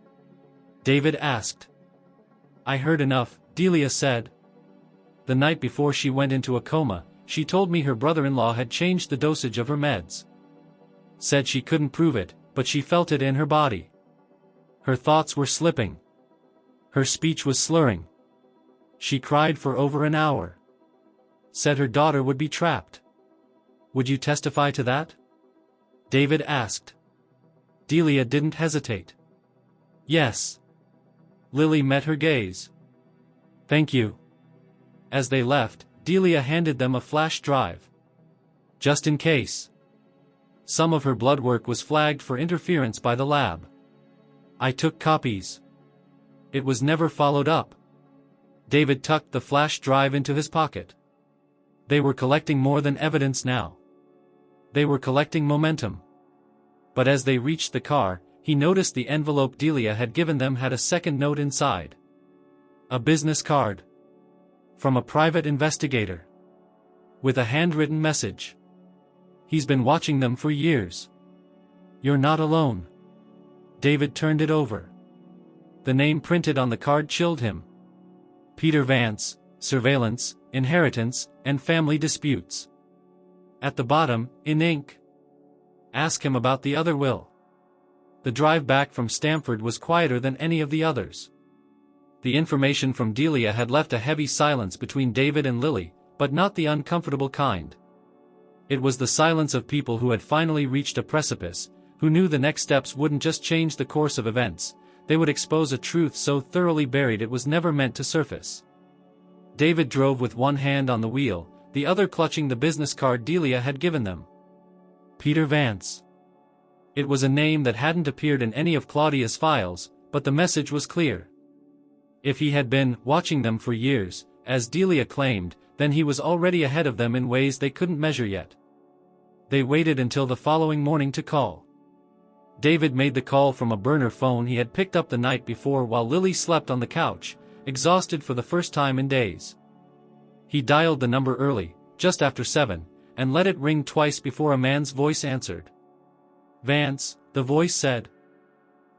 David asked. "I heard enough," Delia said. "The night before she went into a coma, she told me her brother-in-law had changed the dosage of her meds. Said she couldn't prove it, but she felt it in her body. Her thoughts were slipping. Her speech was slurring. She cried for over an hour. Said her daughter would be trapped." "Would you testify to that?" David asked. Delia didn't hesitate. Yes. Lily met her gaze. Thank you. As they left, Delia handed them a flash drive. Just in case. Some of her blood work was flagged for interference by the lab. I took copies. It was never followed up. David tucked the flash drive into his pocket. They were collecting more than evidence now. They were collecting momentum. But as they reached the car, he noticed the envelope Delia had given them had a second note inside. A business card. From a private investigator. With a handwritten message. He's been watching them for years. You're not alone. David turned it over. The name printed on the card chilled him. Peter Vance, surveillance, inheritance, and family disputes. At the bottom, in ink. Ask him about the other will. The drive back from Stamford was quieter than any of the others. The information from Delia had left a heavy silence between David and Lily, but not the uncomfortable kind. It was the silence of people who had finally reached a precipice, who knew the next steps wouldn't just change the course of events, they would expose a truth so thoroughly buried it was never meant to surface. David drove with one hand on the wheel, the other clutching the business card Delia had given them. Peter Vance. It was a name that hadn't appeared in any of Claudia's files, but the message was clear. If he had been watching them for years, as Delia claimed, then he was already ahead of them in ways they couldn't measure yet. They waited until the following morning to call. David made the call from a burner phone he had picked up the night before while Lily slept on the couch, exhausted for the first time in days. He dialed the number early, just after 7, and let it ring twice before a man's voice answered. Vance, the voice said.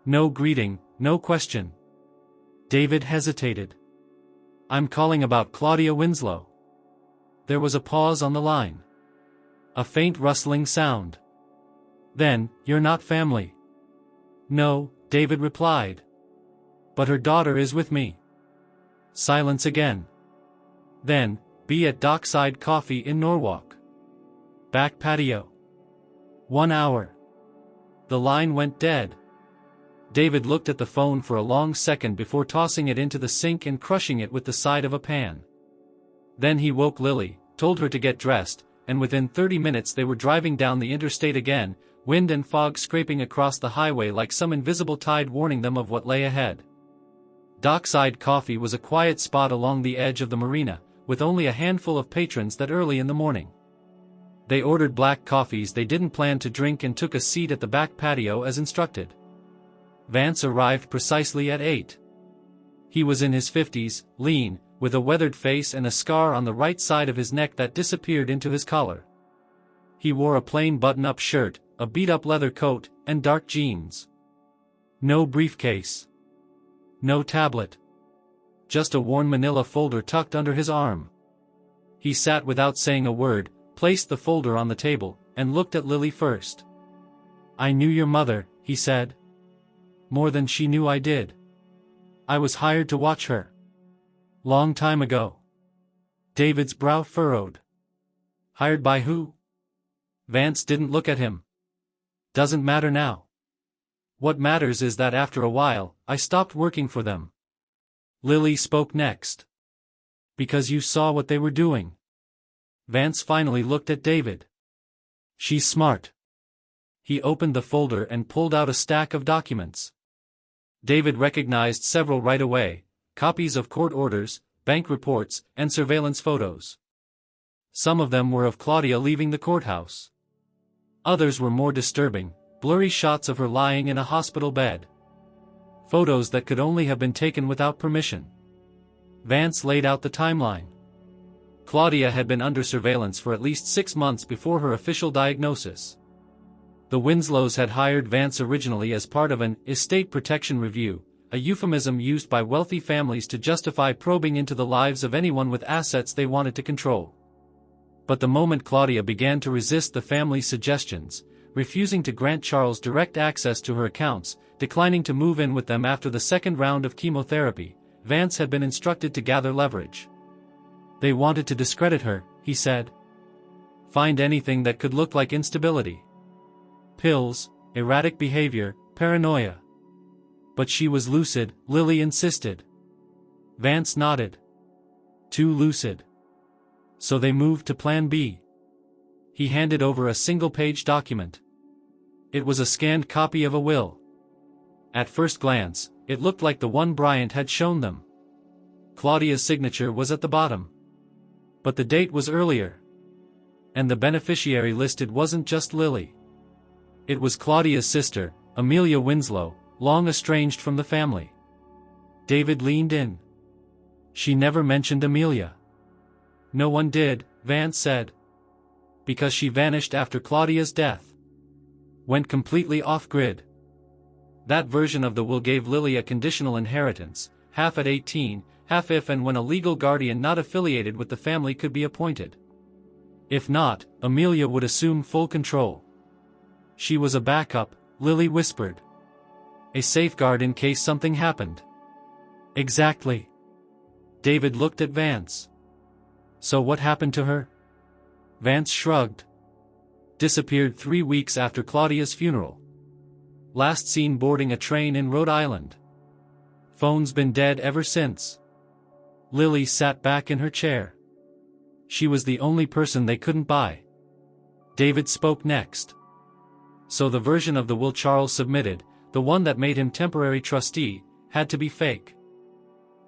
No greeting, no question. David hesitated. I'm calling about Claudia Winslow. There was a pause on the line. A faint rustling sound. Then, you're not family. No, David replied. But her daughter is with me. Silence again. Then, be at Dockside Coffee in Norwalk. Back patio. 1 hour. The line went dead. David looked at the phone for a long second before tossing it into the sink and crushing it with the side of a pan. Then he woke Lily, told her to get dressed, and within 30 minutes they were driving down the interstate again, wind and fog scraping across the highway like some invisible tide warning them of what lay ahead. Dockside Coffee was a quiet spot along the edge of the marina, with only a handful of patrons that early in the morning. They ordered black coffees they didn't plan to drink and took a seat at the back patio as instructed. Vance arrived precisely at 8. He was in his 50s, lean, with a weathered face and a scar on the right side of his neck that disappeared into his collar. He wore a plain button-up shirt, a beat-up leather coat, and dark jeans. No briefcase. No tablet. Just a worn manila folder tucked under his arm. He sat without saying a word, placed the folder on the table, and looked at Lily first. I knew your mother, he said. More than she knew I did. I was hired to watch her. Long time ago. David's brow furrowed. Hired by who? Vance didn't look at him. Doesn't matter now. What matters is that after a while, I stopped working for them. Lily spoke next. Because you saw what they were doing. Vance finally looked at David. She's smart. He opened the folder and pulled out a stack of documents. David recognized several right away, copies of court orders, bank reports, and surveillance photos. Some of them were of Claudia leaving the courthouse. Others were more disturbing, blurry shots of her lying in a hospital bed. Photos that could only have been taken without permission. Vance laid out the timeline. Claudia had been under surveillance for at least 6 months before her official diagnosis. The Winslows had hired Vance originally as part of an estate protection review, a euphemism used by wealthy families to justify probing into the lives of anyone with assets they wanted to control. But the moment Claudia began to resist the family's suggestions, refusing to grant Charles direct access to her accounts, declining to move in with them after the second round of chemotherapy, Vance had been instructed to gather leverage. They wanted to discredit her, he said. Find anything that could look like instability. Pills, erratic behavior, paranoia. But she was lucid, Lily insisted. Vance nodded. Too lucid. So they moved to Plan B. He handed over a single-page document. It was a scanned copy of a will. At first glance, it looked like the one Bryant had shown them. Claudia's signature was at the bottom. But the date was earlier. And the beneficiary listed wasn't just Lily. It was Claudia's sister, Amelia Winslow, long estranged from the family. David leaned in. She never mentioned Amelia. No one did, Vance said. Because she vanished after Claudia's death. Went completely off-grid. That version of the will gave Lily a conditional inheritance, half at 18, half if and when a legal guardian not affiliated with the family could be appointed. If not, Amelia would assume full control. She was a backup, Lily whispered. A safeguard in case something happened. Exactly. David looked at Vance. So what happened to her? Vance shrugged. Disappeared 3 weeks after Claudia's funeral. Last seen boarding a train in Rhode Island. Phone's been dead ever since. Lily sat back in her chair. She was the only person they couldn't buy. David spoke next. So the version of the will Charles submitted, the one that made him temporary trustee, had to be fake.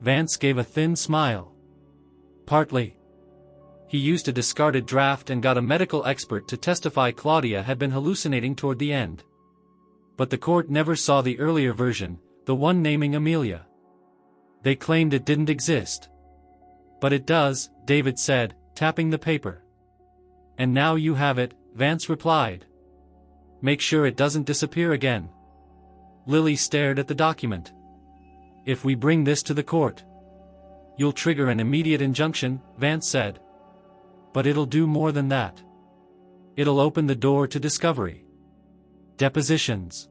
Vance gave a thin smile. Partly. He used a discarded draft and got a medical expert to testify Claudia had been hallucinating toward the end. But the court never saw the earlier version, the one naming Amelia. They claimed it didn't exist. But it does, David said, tapping the paper. And now you have it, Vance replied. Make sure it doesn't disappear again. Lily stared at the document. If we bring this to the court, you'll trigger an immediate injunction, Vance said. But it'll do more than that. It'll open the door to discovery. Depositions.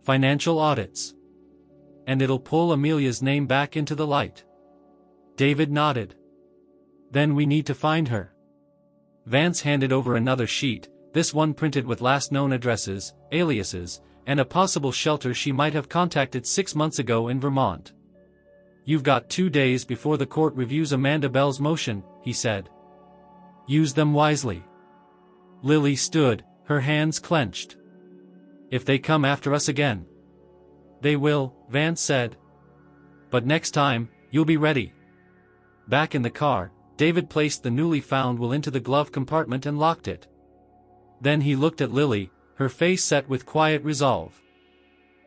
Financial audits. And it'll pull Amelia's name back into the light. David nodded. Then we need to find her. Vance handed over another sheet, this one printed with last known addresses, aliases, and a possible shelter she might have contacted 6 months ago in Vermont. You've got 2 days before the court reviews Amanda Bell's motion, he said. Use them wisely. Lily stood, her hands clenched. If they come after us again. They will, Vance said. But next time, you'll be ready. Back in the car, David placed the newly found will into the glove compartment and locked it. Then he looked at Lily, her face set with quiet resolve.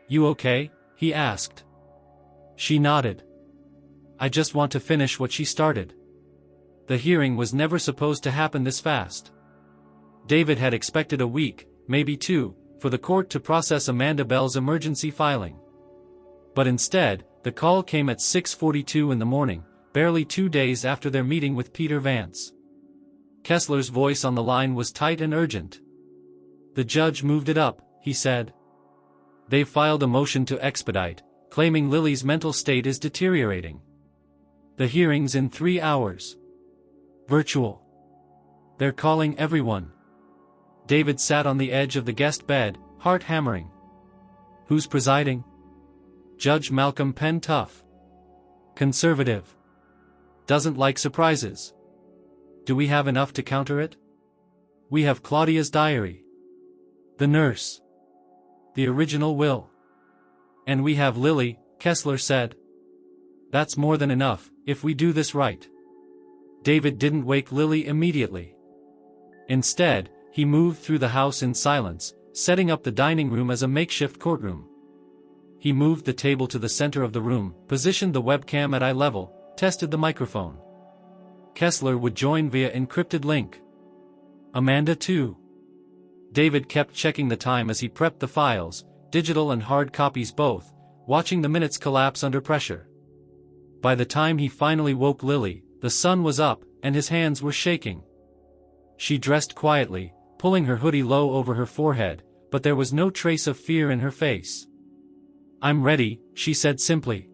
You okay? He asked. She nodded. I just want to finish what she started. The hearing was never supposed to happen this fast. David had expected a week, maybe 2, for the court to process Amanda Bell's emergency filing. But instead, the call came at 6:42 in the morning, barely 2 days after their meeting with Peter Vance. Kessler's voice on the line was tight and urgent. The judge moved it up, he said. They've filed a motion to expedite, claiming Lily's mental state is deteriorating. The hearing's in 3 hours. Virtual. They're calling everyone. David sat on the edge of the guest bed, heart hammering. Who's presiding? Judge Malcolm Penn Tough. Conservative. Doesn't like surprises. Do we have enough to counter it? We have Claudia's diary. The nurse. The original will. And we have Lily, Kessler said. That's more than enough, if we do this right. David didn't wake Lily immediately. Instead, he moved through the house in silence, setting up the dining room as a makeshift courtroom. He moved the table to the center of the room, positioned the webcam at eye level, tested the microphone. Kessler would join via encrypted link. Amanda too. David kept checking the time as he prepped the files, digital and hard copies both, watching the minutes collapse under pressure. By the time he finally woke Lily, the sun was up, and his hands were shaking. She dressed quietly, pulling her hoodie low over her forehead, but there was no trace of fear in her face. I'm ready, she said simply.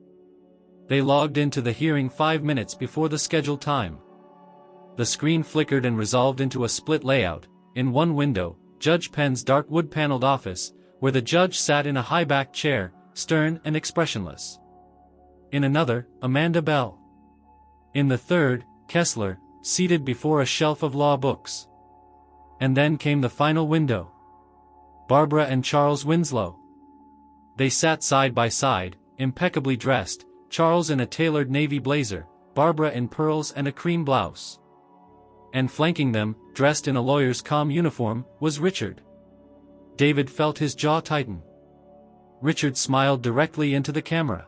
They logged into the hearing 5 minutes before the scheduled time. The screen flickered and resolved into a split layout. In one window, Judge Penn's dark wood-paneled office, where the judge sat in a high-backed chair, stern and expressionless. In another, Amanda Bell. In the third, Kessler, seated before a shelf of law books. And then came the final window. Barbara and Charles Winslow. They sat side by side, impeccably dressed, Charles in a tailored navy blazer, Barbara in pearls and a cream blouse. And flanking them, dressed in a lawyer's calm uniform, was Richard. David felt his jaw tighten. Richard smiled directly into the camera.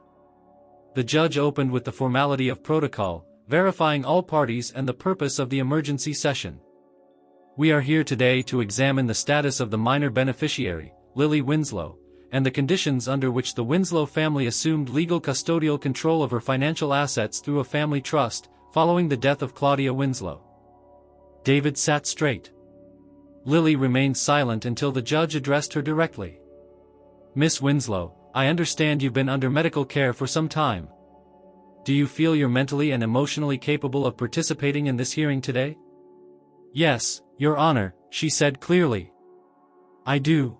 The judge opened with the formality of protocol, verifying all parties and the purpose of the emergency session. We are here today to examine the status of the minor beneficiary, Lily Winslow, and the conditions under which the Winslow family assumed legal custodial control of her financial assets through a family trust, following the death of Claudia Winslow. David sat straight. Lily remained silent until the judge addressed her directly. Miss Winslow, I understand you've been under medical care for some time. Do you feel you're mentally and emotionally capable of participating in this hearing today? Yes, Your Honor, she said clearly. I do.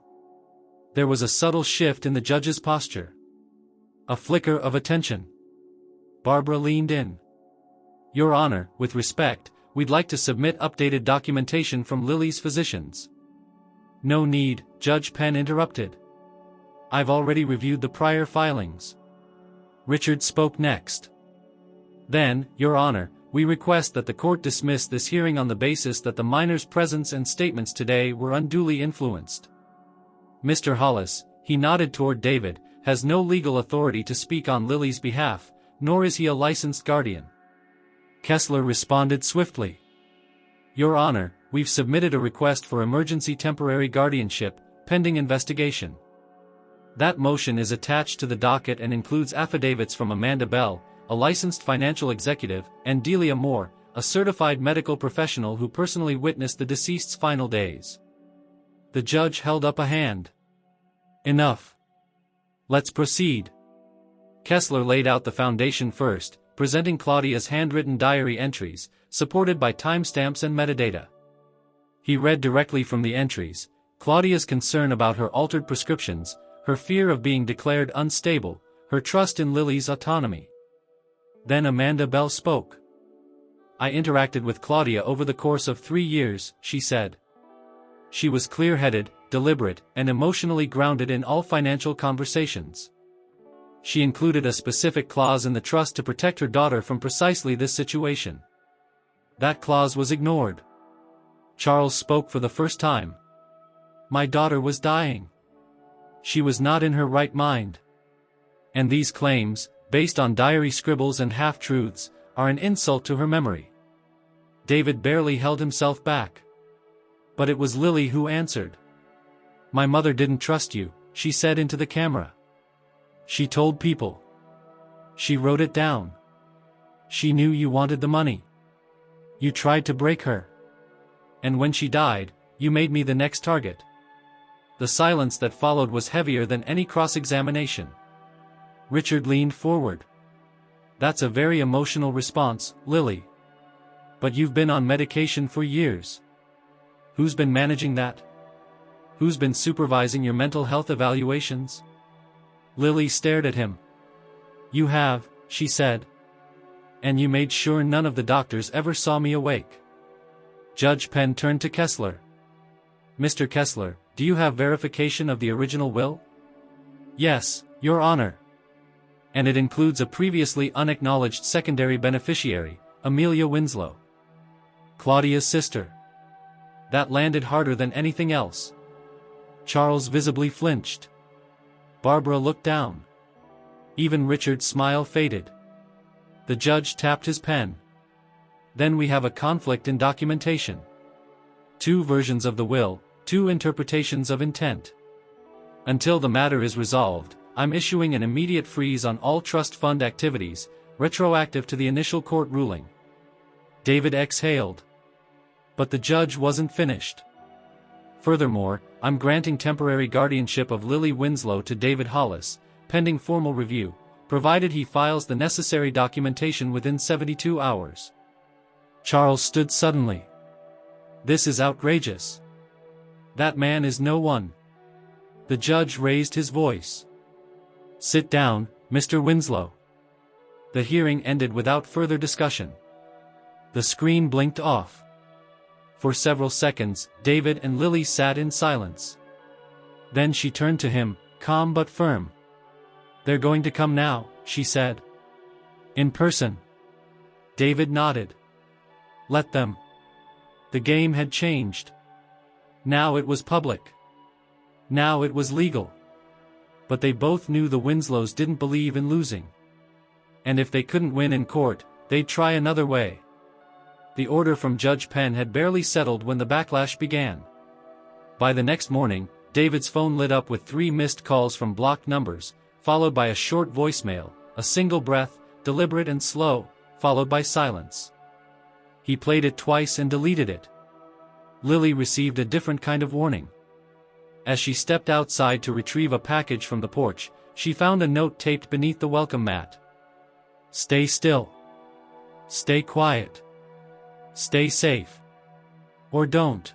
There was a subtle shift in the judge's posture. A flicker of attention. Barbara leaned in. Your Honor, with respect, we'd like to submit updated documentation from Lily's physicians. No need, Judge Penn interrupted. I've already reviewed the prior filings. Richard spoke next. Then, Your Honor, we request that the court dismiss this hearing on the basis that the minor's presence and statements today were unduly influenced. Mr. Hollis, he nodded toward David, has no legal authority to speak on Lily's behalf, nor is he a licensed guardian. Kessler responded swiftly. Your Honor, we've submitted a request for emergency temporary guardianship, pending investigation. That motion is attached to the docket and includes affidavits from Amanda Bell, a licensed financial executive, and Delia Moore, a certified medical professional who personally witnessed the deceased's final days. The judge held up a hand. Enough. Let's proceed. Kessler laid out the foundation first, presenting Claudia's handwritten diary entries, supported by timestamps and metadata. He read directly from the entries, Claudia's concern about her altered prescriptions, her fear of being declared unstable, her trust in Lily's autonomy. Then Amanda Bell spoke. I interacted with Claudia over the course of 3 years, she said. She was clear-headed, deliberate, and emotionally grounded in all financial conversations. She included a specific clause in the trust to protect her daughter from precisely this situation. That clause was ignored. Charles spoke for the first time. My daughter was dying. She was not in her right mind. And these claims, based on diary scribbles and half-truths, are an insult to her memory. David barely held himself back. But it was Lily who answered. My mother didn't trust you, she said into the camera. She told people. She wrote it down. She knew you wanted the money. You tried to break her. And when she died, you made me the next target. The silence that followed was heavier than any cross-examination. Richard leaned forward. That's a very emotional response, Lily. But you've been on medication for years. Who's been managing that? Who's been supervising your mental health evaluations? Lily stared at him. You have, she said. And you made sure none of the doctors ever saw me awake. Judge Penn turned to Kessler. Mr. Kessler, do you have verification of the original will? Yes, Your Honor. And it includes a previously unacknowledged secondary beneficiary, Amelia Winslow. Claudia's sister. That landed harder than anything else. Charles visibly flinched. Barbara looked down. Even Richard's smile faded. The judge tapped his pen. Then we have a conflict in documentation. 2 versions of the will, 2 interpretations of intent. Until the matter is resolved, I'm issuing an immediate freeze on all trust fund activities, retroactive to the initial court ruling. David exhaled. But the judge wasn't finished. Furthermore, I'm granting temporary guardianship of Lily Winslow to David Hollis, pending formal review, provided he files the necessary documentation within 72 hours. Charles stood suddenly. This is outrageous. That man is no one. The judge raised his voice. "Sit down, Mr. Winslow." The hearing ended without further discussion. The screen blinked off. For several seconds, David and Lily sat in silence. Then she turned to him, calm but firm. "They're going to come now," she said. "In person." David nodded. "Let them." The game had changed. Now it was public. Now it was legal. But they both knew the Winslows didn't believe in losing. And if they couldn't win in court, they'd try another way. The order from Judge Penn had barely settled when the backlash began. By the next morning, David's phone lit up with 3 missed calls from blocked numbers, followed by a short voicemail, a single breath, deliberate and slow, followed by silence. He played it twice and deleted it. Lily received a different kind of warning. As she stepped outside to retrieve a package from the porch, she found a note taped beneath the welcome mat. "Stay still. Stay quiet. Stay safe. Or don't."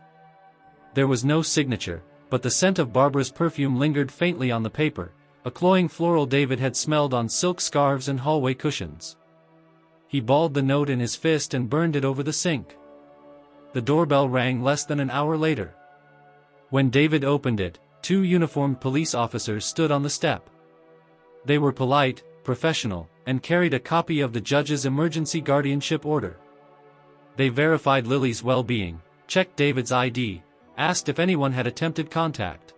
There was no signature, but the scent of Barbara's perfume lingered faintly on the paper, a cloying floral David had smelled on silk scarves and hallway cushions. He balled the note in his fist and burned it over the sink. The doorbell rang less than an hour later. When David opened it, 2 uniformed police officers stood on the step. They were polite, professional, and carried a copy of the judge's emergency guardianship order. They verified Lily's well-being, checked David's ID, asked if anyone had attempted contact.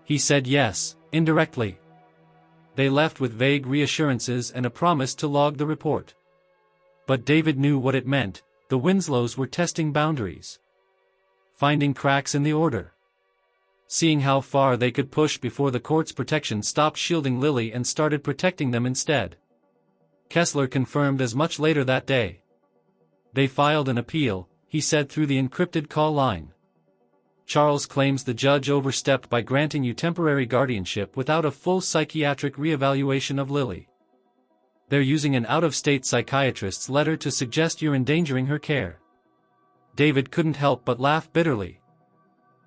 He said yes, indirectly. They left with vague reassurances and a promise to log the report. But David knew what it meant. The Winslows were testing boundaries. Finding cracks in the order. Seeing how far they could push before the court's protection stopped shielding Lily and started protecting them instead. Kessler confirmed as much later that day. "They filed an appeal," he said through the encrypted call line. "Charles claims the judge overstepped by granting you temporary guardianship without a full psychiatric reevaluation of Lily. They're using an out-of-state psychiatrist's letter to suggest you're endangering her care." David couldn't help but laugh bitterly.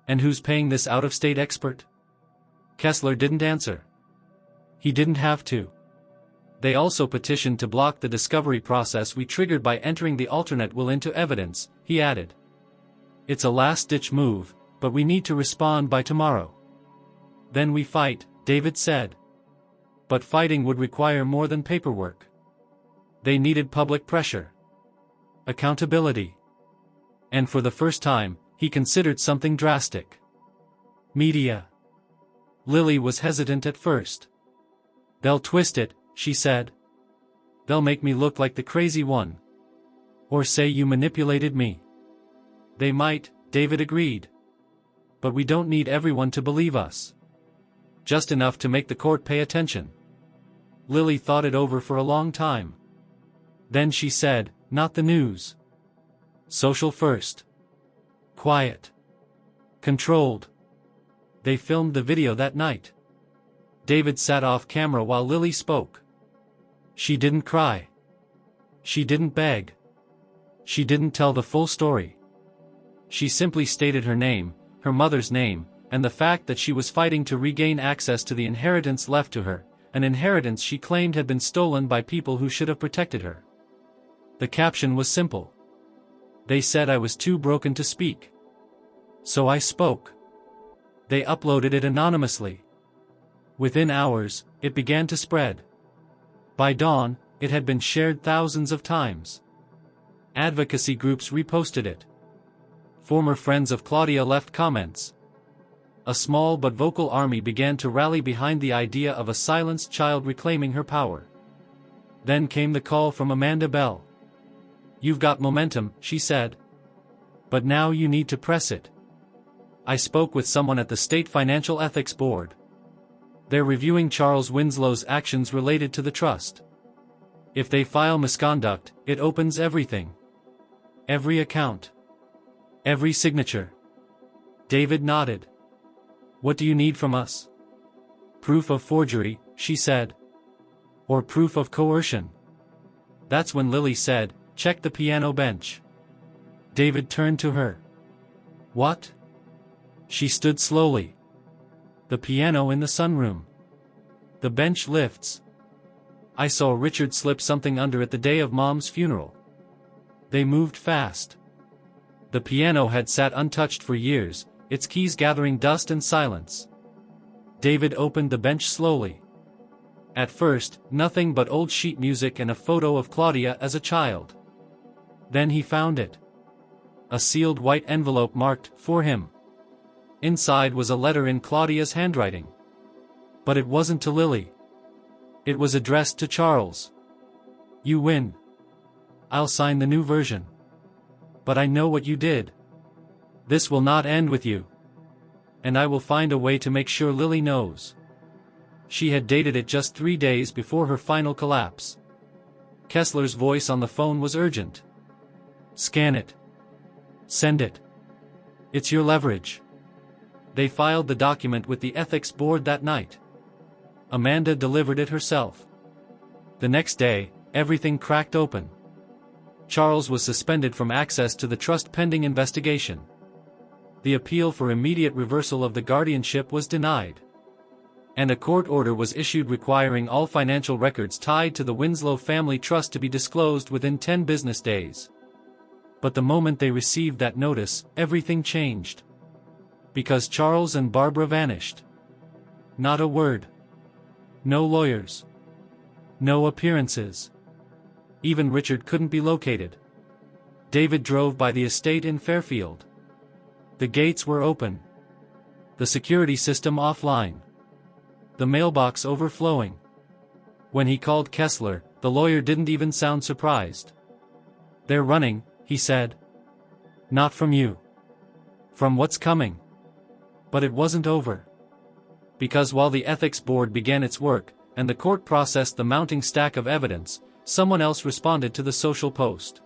"And who's paying this out-of-state expert?" Kessler didn't answer. He didn't have to. "They also petitioned to block the discovery process we triggered by entering the alternate will into evidence," he added. "It's a last-ditch move, but we need to respond by tomorrow." "Then we fight," David said. But fighting would require more than paperwork. They needed public pressure. Accountability. And for the first time, he considered something drastic. Media. Lily was hesitant at first. "They'll twist it," she said. "They'll make me look like the crazy one. Or say you manipulated me." "They might," David agreed. "But we don't need everyone to believe us. Just enough to make the court pay attention." Lily thought it over for a long time. Then she said, "Not the news. Social first. Quiet. Controlled." They filmed the video that night. David sat off camera while Lily spoke. She didn't cry. She didn't beg. She didn't tell the full story. She simply stated her name, her mother's name, and the fact that she was fighting to regain access to the inheritance left to her, an inheritance she claimed had been stolen by people who should have protected her. The caption was simple. "They said I was too broken to speak. So I spoke." They uploaded it anonymously. Within hours, it began to spread. By dawn, it had been shared thousands of times. Advocacy groups reposted it. Former friends of Claudia left comments. A small but vocal army began to rally behind the idea of a silenced child reclaiming her power. Then came the call from Amanda Bell. "You've got momentum," she said. "But now you need to press it. I spoke with someone at the State Financial Ethics Board. They're reviewing Charles Winslow's actions related to the trust. If they file misconduct, it opens everything. Every account. Every signature." David nodded. "What do you need from us?" "Proof of forgery," she said. "Or proof of coercion." That's when Lily said, "Check the piano bench." David turned to her. "What?" She stood slowly. The piano in the sunroom. The bench lifts. I saw Richard slip something under it the day of Mom's funeral. They moved fast. The piano had sat untouched for years, its keys gathering dust and silence. David opened the bench slowly. At first, nothing but old sheet music and a photo of Claudia as a child. Then he found it. A sealed white envelope marked, "For him." Inside was a letter in Claudia's handwriting. But it wasn't to Lily. It was addressed to Charles. "You win. I'll sign the new version. But I know what you did. This will not end with you. And I will find a way to make sure Lily knows." She had dated it just 3 days before her final collapse. Kessler's voice on the phone was urgent. "Scan it. Send it. It's your leverage." They filed the document with the ethics board that night. Amanda delivered it herself. The next day, everything cracked open. Charles was suspended from access to the trust pending investigation. The appeal for immediate reversal of the guardianship was denied. And a court order was issued requiring all financial records tied to the Winslow family trust to be disclosed within 10 business days. But the moment they received that notice, everything changed. Because Charles and Barbara vanished. Not a word. No lawyers. No appearances. Even Richard couldn't be located. David drove by the estate in Fairfield. The gates were open. The security system offline. The mailbox overflowing. When he called Kessler, the lawyer didn't even sound surprised. "They're running," he said. "Not from you. From what's coming." But it wasn't over. Because while the ethics board began its work, and the court processed the mounting stack of evidence, someone else responded to the social post.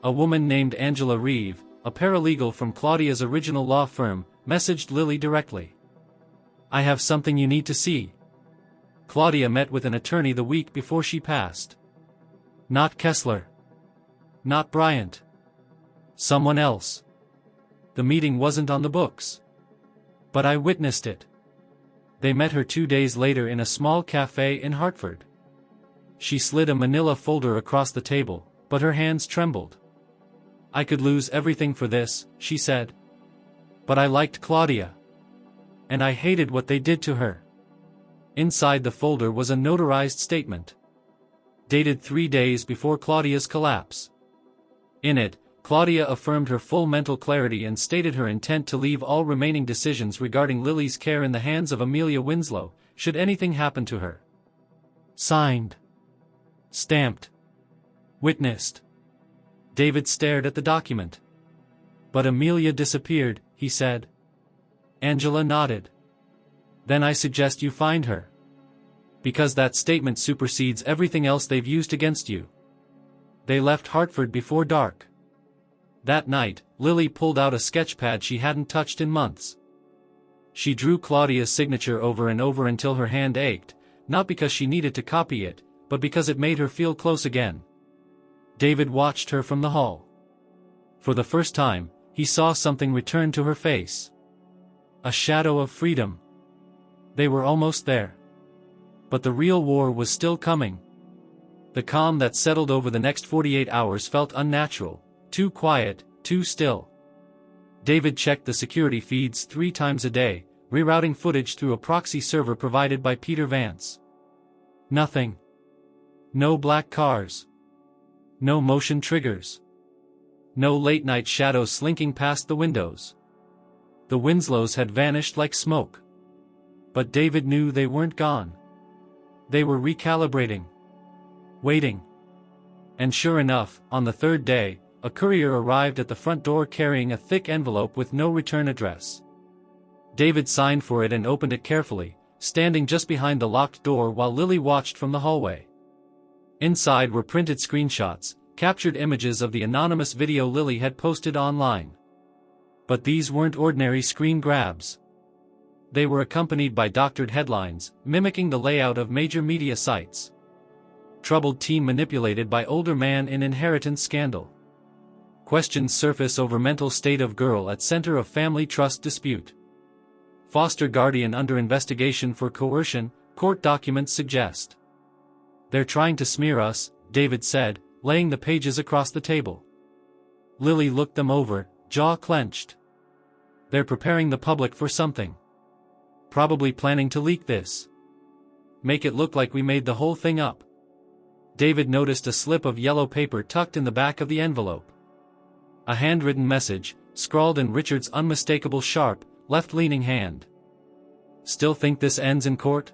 A woman named Angela Reeve, a paralegal from Claudia's original law firm, messaged Lily directly. "I have something you need to see." Claudia met with an attorney the week before she passed. Not Kessler. Not Bryant. Someone else. The meeting wasn't on the books. But I witnessed it. They met her 2 days later in a small cafe in Hartford. She slid a manila folder across the table, but her hands trembled. "I could lose everything for this," she said. "But I liked Claudia. And I hated what they did to her." Inside the folder was a notarized statement. Dated 3 days before Claudia's collapse. In it, Claudia affirmed her full mental clarity and stated her intent to leave all remaining decisions regarding Lily's care in the hands of Amelia Winslow, should anything happen to her. Signed. Stamped. Witnessed. David stared at the document. "But Amelia disappeared," he said. Angela nodded. "Then I suggest you find her. Because that statement supersedes everything else they've used against you." They left Hartford before dark. That night, Lily pulled out a sketchpad she hadn't touched in months. She drew Claudia's signature over and over until her hand ached, not because she needed to copy it, but because it made her feel close again. David watched her from the hall. For the first time, he saw something return to her face. A shadow of freedom. They were almost there. But the real war was still coming. The calm that settled over the next 48 hours felt unnatural. Too quiet, too still. David checked the security feeds 3 times a day, rerouting footage through a proxy server provided by Peter Vance. Nothing. No black cars. No motion triggers. No late-night shadows slinking past the windows. The Winslows had vanished like smoke. But David knew they weren't gone. They were recalibrating. Waiting. And sure enough, on the 3rd day, a courier arrived at the front door carrying a thick envelope with no return address. David signed for it and opened it carefully, standing just behind the locked door while Lily watched from the hallway. Inside were printed screenshots, captured images of the anonymous video Lily had posted online. But these weren't ordinary screen grabs. They were accompanied by doctored headlines, mimicking the layout of major media sites. Troubled teen manipulated by older man in inheritance scandal. Questions surface over mental state of girl at center of family trust dispute. foster guardian under investigation for coercion, court documents suggest. They're trying to smear us, David said, laying the pages across the table. Lily looked them over, jaw clenched. They're preparing the public for something. Probably planning to leak this. Make it look like we made the whole thing up. David noticed a slip of yellow paper tucked in the back of the envelope. A handwritten message, scrawled in Richard's unmistakable sharp, left-leaning hand. Still think this ends in court?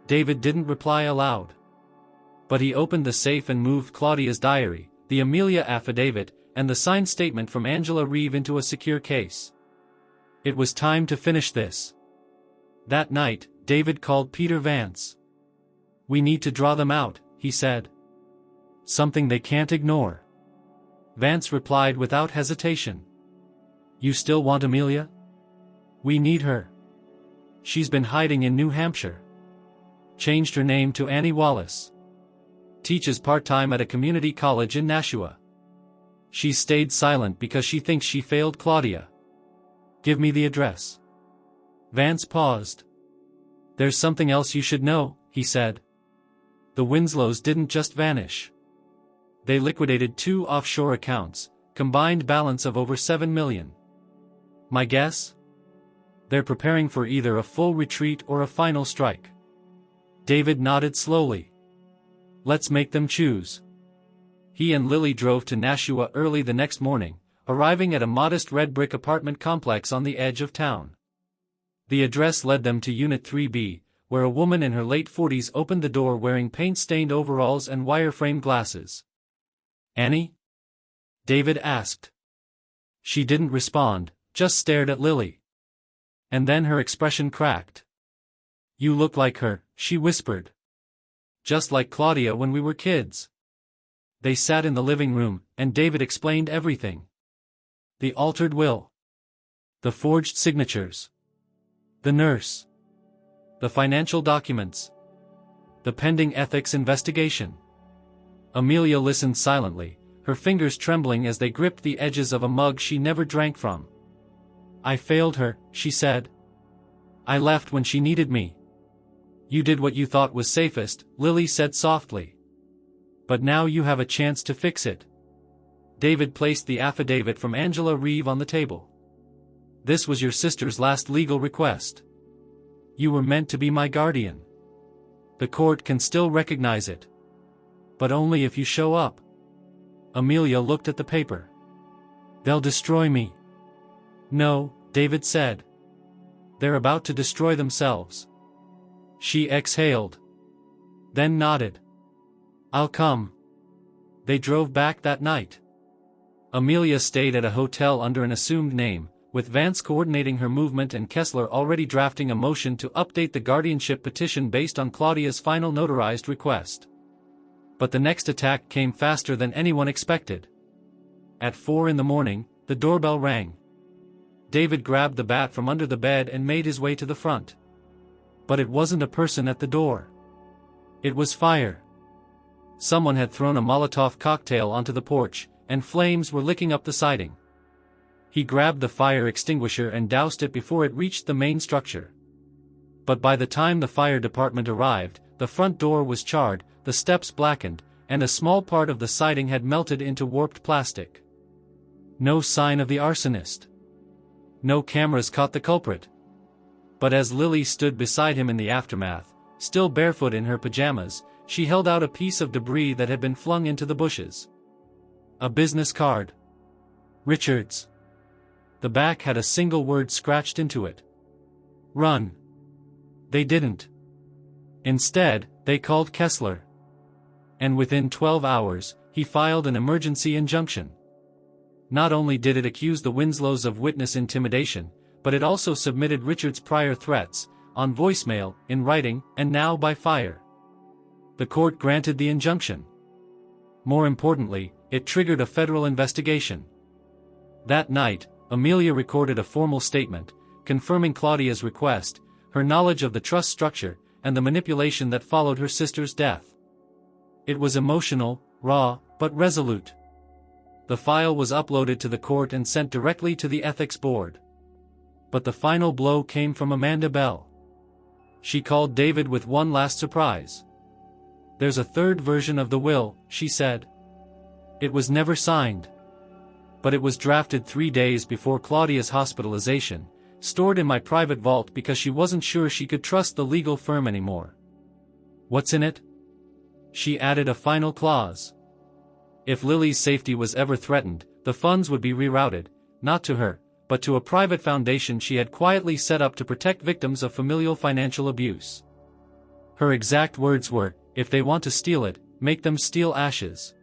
David didn't reply aloud. But he opened the safe and moved Claudia's diary, the Amelia affidavit, and the signed statement from Angela Reeve into a secure case. It was time to finish this. That night, David called Peter Vance. "We need to draw them out," he said. "Something they can't ignore." Vance replied without hesitation. "You still want Amelia? We need her. She's been hiding in New Hampshire. Changed her name to Annie Wallace. Teaches part-time at a community college in Nashua. She's stayed silent because she thinks she failed Claudia. Give me the address." Vance paused. "There's something else you should know," he said. "The Winslows didn't just vanish. They liquidated 2 offshore accounts, combined balance of over $7 million. My guess? They're preparing for either a full retreat or a final strike." David nodded slowly. "Let's make them choose." He and Lily drove to Nashua early the next morning, arriving at a modest red brick apartment complex on the edge of town. The address led them to Unit 3B, where a woman in her late 40s opened the door wearing paint-stained overalls and wireframe glasses. "Annie?" David asked. She didn't respond, just stared at Lily. And then her expression cracked. "You look like her," she whispered. "Just like Claudia when we were kids." They sat in the living room, and David explained everything. The altered will. The forged signatures. The nurse. The financial documents. The pending ethics investigation. Amelia listened silently, her fingers trembling as they gripped the edges of a mug she never drank from. "I failed her," she said. "I left when she needed me." "You did what you thought was safest," Lily said softly. "But now you have a chance to fix it." David placed the affidavit from Angela Reeve on the table. "This was your sister's last legal request. You were meant to be my guardian. The court can still recognize it. But only if you show up." Amelia looked at the paper. "They'll destroy me." "No," David said. "They're about to destroy themselves." She exhaled. Then nodded. "I'll come." They drove back that night. Amelia stayed at a hotel under an assumed name, with Vance coordinating her movement and Kessler already drafting a motion to update the guardianship petition based on Claudia's final notarized request. But the next attack came faster than anyone expected. At 4 a.m, the doorbell rang. David grabbed the bat from under the bed and made his way to the front. But it wasn't a person at the door. It was fire. Someone had thrown a Molotov cocktail onto the porch, and flames were licking up the siding. He grabbed the fire extinguisher and doused it before it reached the main structure. But by the time the fire department arrived, the front door was charred, the steps blackened, and a small part of the siding had melted into warped plastic. No sign of the arsonist. No cameras caught the culprit. But as Lily stood beside him in the aftermath, still barefoot in her pajamas, she held out a piece of debris that had been flung into the bushes. A business card. Richards. The back had a single word scratched into it. Run. They didn't. Instead, they called Kessler. And within 12 hours, he filed an emergency injunction. Not only did it accuse the Winslows of witness intimidation, but it also submitted Richard's prior threats, on voicemail, in writing, and now by fire. The court granted the injunction. More importantly, it triggered a federal investigation. That night, Amelia recorded a formal statement, confirming Claudia's request, her knowledge of the trust structure, and the manipulation that followed her sister's death. It was emotional, raw, but resolute. The file was uploaded to the court and sent directly to the ethics board. But the final blow came from Amanda Bell. She called David with one last surprise. "There's a third version of the will," she said. "It was never signed. But it was drafted 3 days before Claudia's hospitalization, stored in my private vault because she wasn't sure she could trust the legal firm anymore. What's in it?" She added a final clause. If Lily's safety was ever threatened, the funds would be rerouted, not to her, but to a private foundation she had quietly set up to protect victims of familial financial abuse. Her exact words were, "If they want to steal it, make them steal ashes."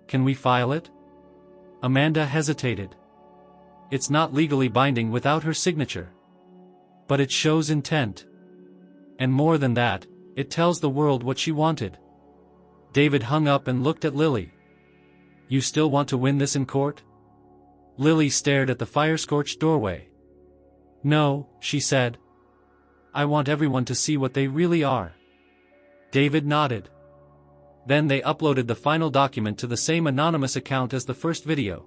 "Can we file it?" Amanda hesitated. "It's not legally binding without her signature. But it shows intent. And more than that, it tells the world what she wanted." David hung up and looked at Lily. "You still want to win this in court?" Lily stared at the fire-scorched doorway. "No," she said. "I want everyone to see what they really are." David nodded. Then they uploaded the final document to the same anonymous account as the first video.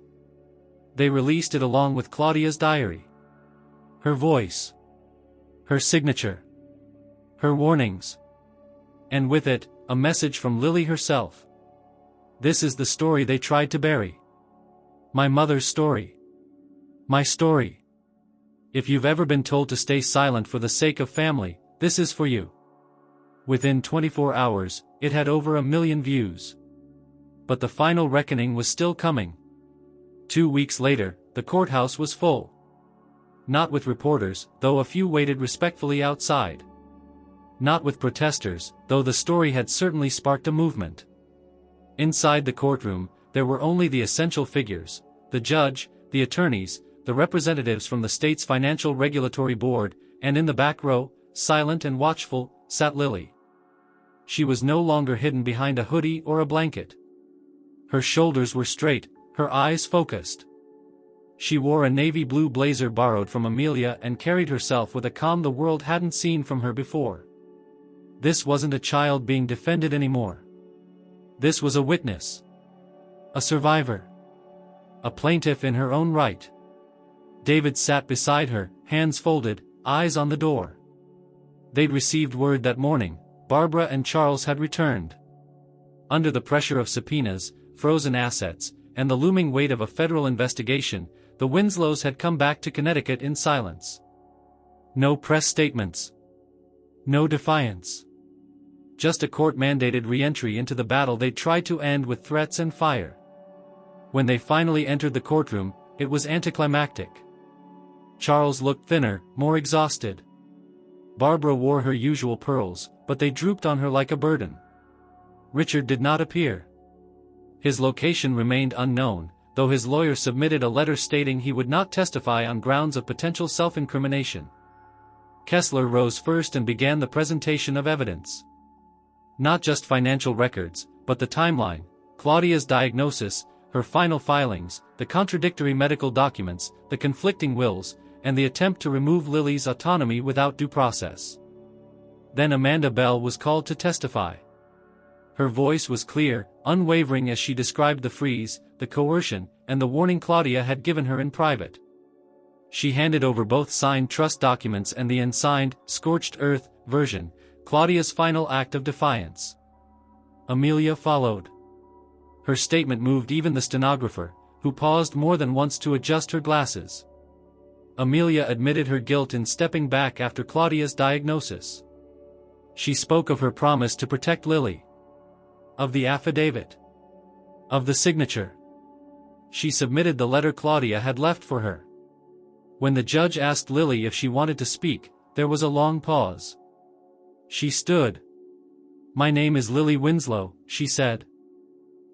They released it along with Claudia's diary. Her voice. Her signature. Her warnings. And with it, a message from Lily herself. "This is the story they tried to bury. My mother's story. My story. If you've ever been told to stay silent for the sake of family, this is for you." Within 24 hours, it had over 1 million views. But the final reckoning was still coming. 2 weeks later, the courthouse was full. Not with reporters, though a few waited respectfully outside. Not with protesters, though the story had certainly sparked a movement. Inside the courtroom, there were only the essential figures: the judge, the attorneys, the representatives from the state's Financial Regulatory Board, and in the back row, silent and watchful, sat Lily. She was no longer hidden behind a hoodie or a blanket. Her shoulders were straight, her eyes focused. She wore a navy blue blazer borrowed from Amelia and carried herself with a calm the world hadn't seen from her before. This wasn't a child being defended anymore. This was a witness. A survivor. A plaintiff in her own right. David sat beside her, hands folded, eyes on the door. They'd received word that morning: Barbara and Charles had returned. Under the pressure of subpoenas, frozen assets, and the looming weight of a federal investigation, the Winslows had come back to Connecticut in silence. No press statements. No defiance. Just a court-mandated re-entry into the battle they tried to end with threats and fire. When they finally entered the courtroom, it was anticlimactic. Charles looked thinner, more exhausted. Barbara wore her usual pearls, but they drooped on her like a burden. Richard did not appear. His location remained unknown, though his lawyer submitted a letter stating he would not testify on grounds of potential self-incrimination. Kessler rose first and began the presentation of evidence. Not just financial records, but the timeline, Claudia's diagnosis, her final filings, the contradictory medical documents, the conflicting wills, and the attempt to remove Lily's autonomy without due process. Then Amanda Bell was called to testify. Her voice was clear, unwavering as she described the freeze, the coercion, and the warning Claudia had given her in private. She handed over both signed trust documents and the unsigned, scorched earth, version, Claudia's final act of defiance. Amelia followed. Her statement moved even the stenographer, who paused more than once to adjust her glasses. Amelia admitted her guilt in stepping back after Claudia's diagnosis. She spoke of her promise to protect Lily. Of the affidavit. Of the signature. She submitted the letter Claudia had left for her. When the judge asked Lily if she wanted to speak, there was a long pause. She stood. "My name is Lily Winslow," she said.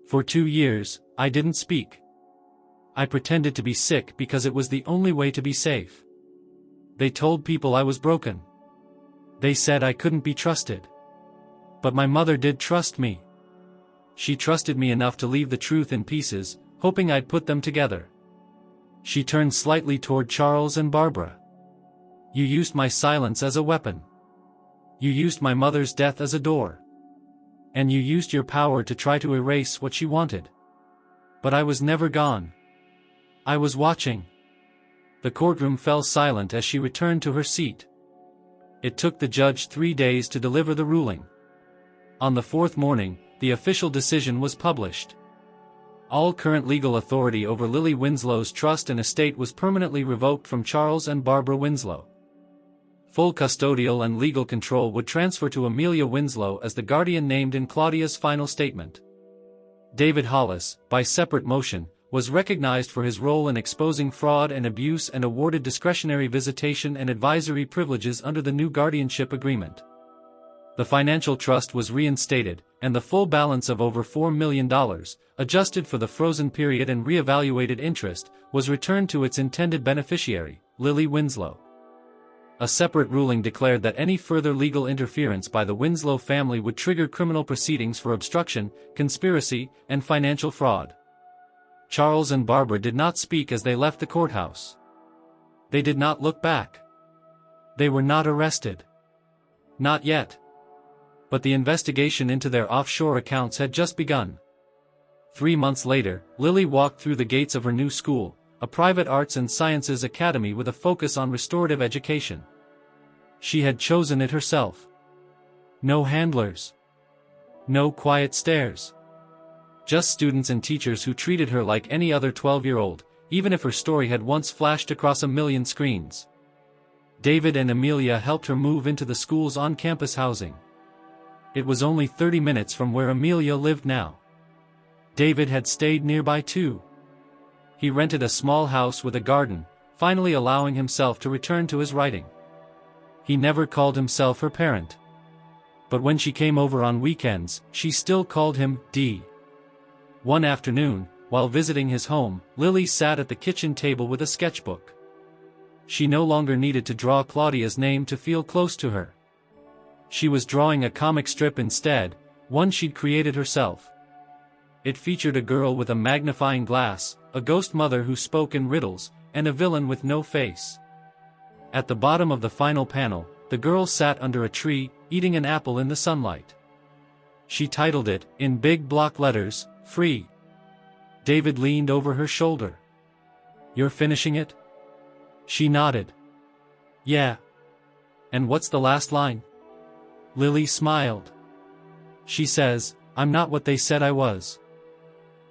"For 2 years, I didn't speak. I pretended to be sick because it was the only way to be safe. They told people I was broken. They said I couldn't be trusted. But my mother did trust me. She trusted me enough to leave the truth in pieces, hoping I'd put them together." She turned slightly toward Charles and Barbara. "You used my silence as a weapon. You used my mother's death as a door. And you used your power to try to erase what she wanted. But I was never gone. I was watching. The courtroom fell silent as she returned to her seat. It took the judge 3 days to deliver the ruling. On the fourth morning, the official decision was published. All current legal authority over Lily Winslow's trust and estate was permanently revoked from Charles and Barbara Winslow. Full custodial and legal control would transfer to Amelia Winslow as the guardian named in Claudia's final statement. David Hollis, by separate motion, was recognized for his role in exposing fraud and abuse and awarded discretionary visitation and advisory privileges under the new guardianship agreement. The financial trust was reinstated, and the full balance of over $4 million, adjusted for the frozen period and re-evaluated interest, was returned to its intended beneficiary, Lily Winslow. A separate ruling declared that any further legal interference by the Winslow family would trigger criminal proceedings for obstruction, conspiracy, and financial fraud. Charles and Barbara did not speak as they left the courthouse. They did not look back. They were not arrested. Not yet. But the investigation into their offshore accounts had just begun. 3 months later, Lily walked through the gates of her new school, a private arts and sciences academy with a focus on restorative education. She had chosen it herself. No handlers. No quiet stares. Just students and teachers who treated her like any other 12-year-old, even if her story had once flashed across a million screens. David and Amelia helped her move into the school's on-campus housing. It was only 30 minutes from where Amelia lived now. David had stayed nearby too. He rented a small house with a garden, finally allowing himself to return to his writing. He never called himself her parent. But when she came over on weekends, she still called him D. One afternoon, while visiting his home, Lily sat at the kitchen table with a sketchbook. She no longer needed to draw Claudia's name to feel close to her. She was drawing a comic strip instead, one she'd created herself. It featured a girl with a magnifying glass, a ghost mother who spoke in riddles, and a villain with no face. At the bottom of the final panel, the girl sat under a tree, eating an apple in the sunlight. She titled it, in big block letters, Free. David leaned over her shoulder. "You're finishing it?" She nodded. "Yeah." "And what's the last line?" Lily smiled. "She says, I'm not what they said I was.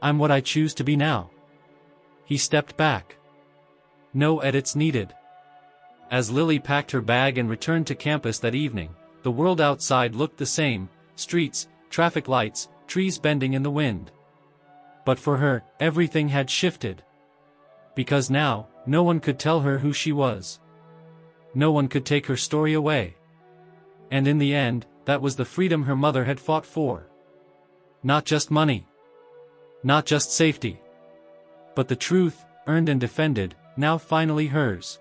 I'm what I choose to be now." He stepped back. "No edits needed." As Lily packed her bag and returned to campus that evening, the world outside looked the same: streets, traffic lights, trees bending in the wind. But for her, everything had shifted. Because now, no one could tell her who she was. No one could take her story away. And in the end, that was the freedom her mother had fought for. Not just money. Not just safety. But the truth, earned and defended, now finally hers.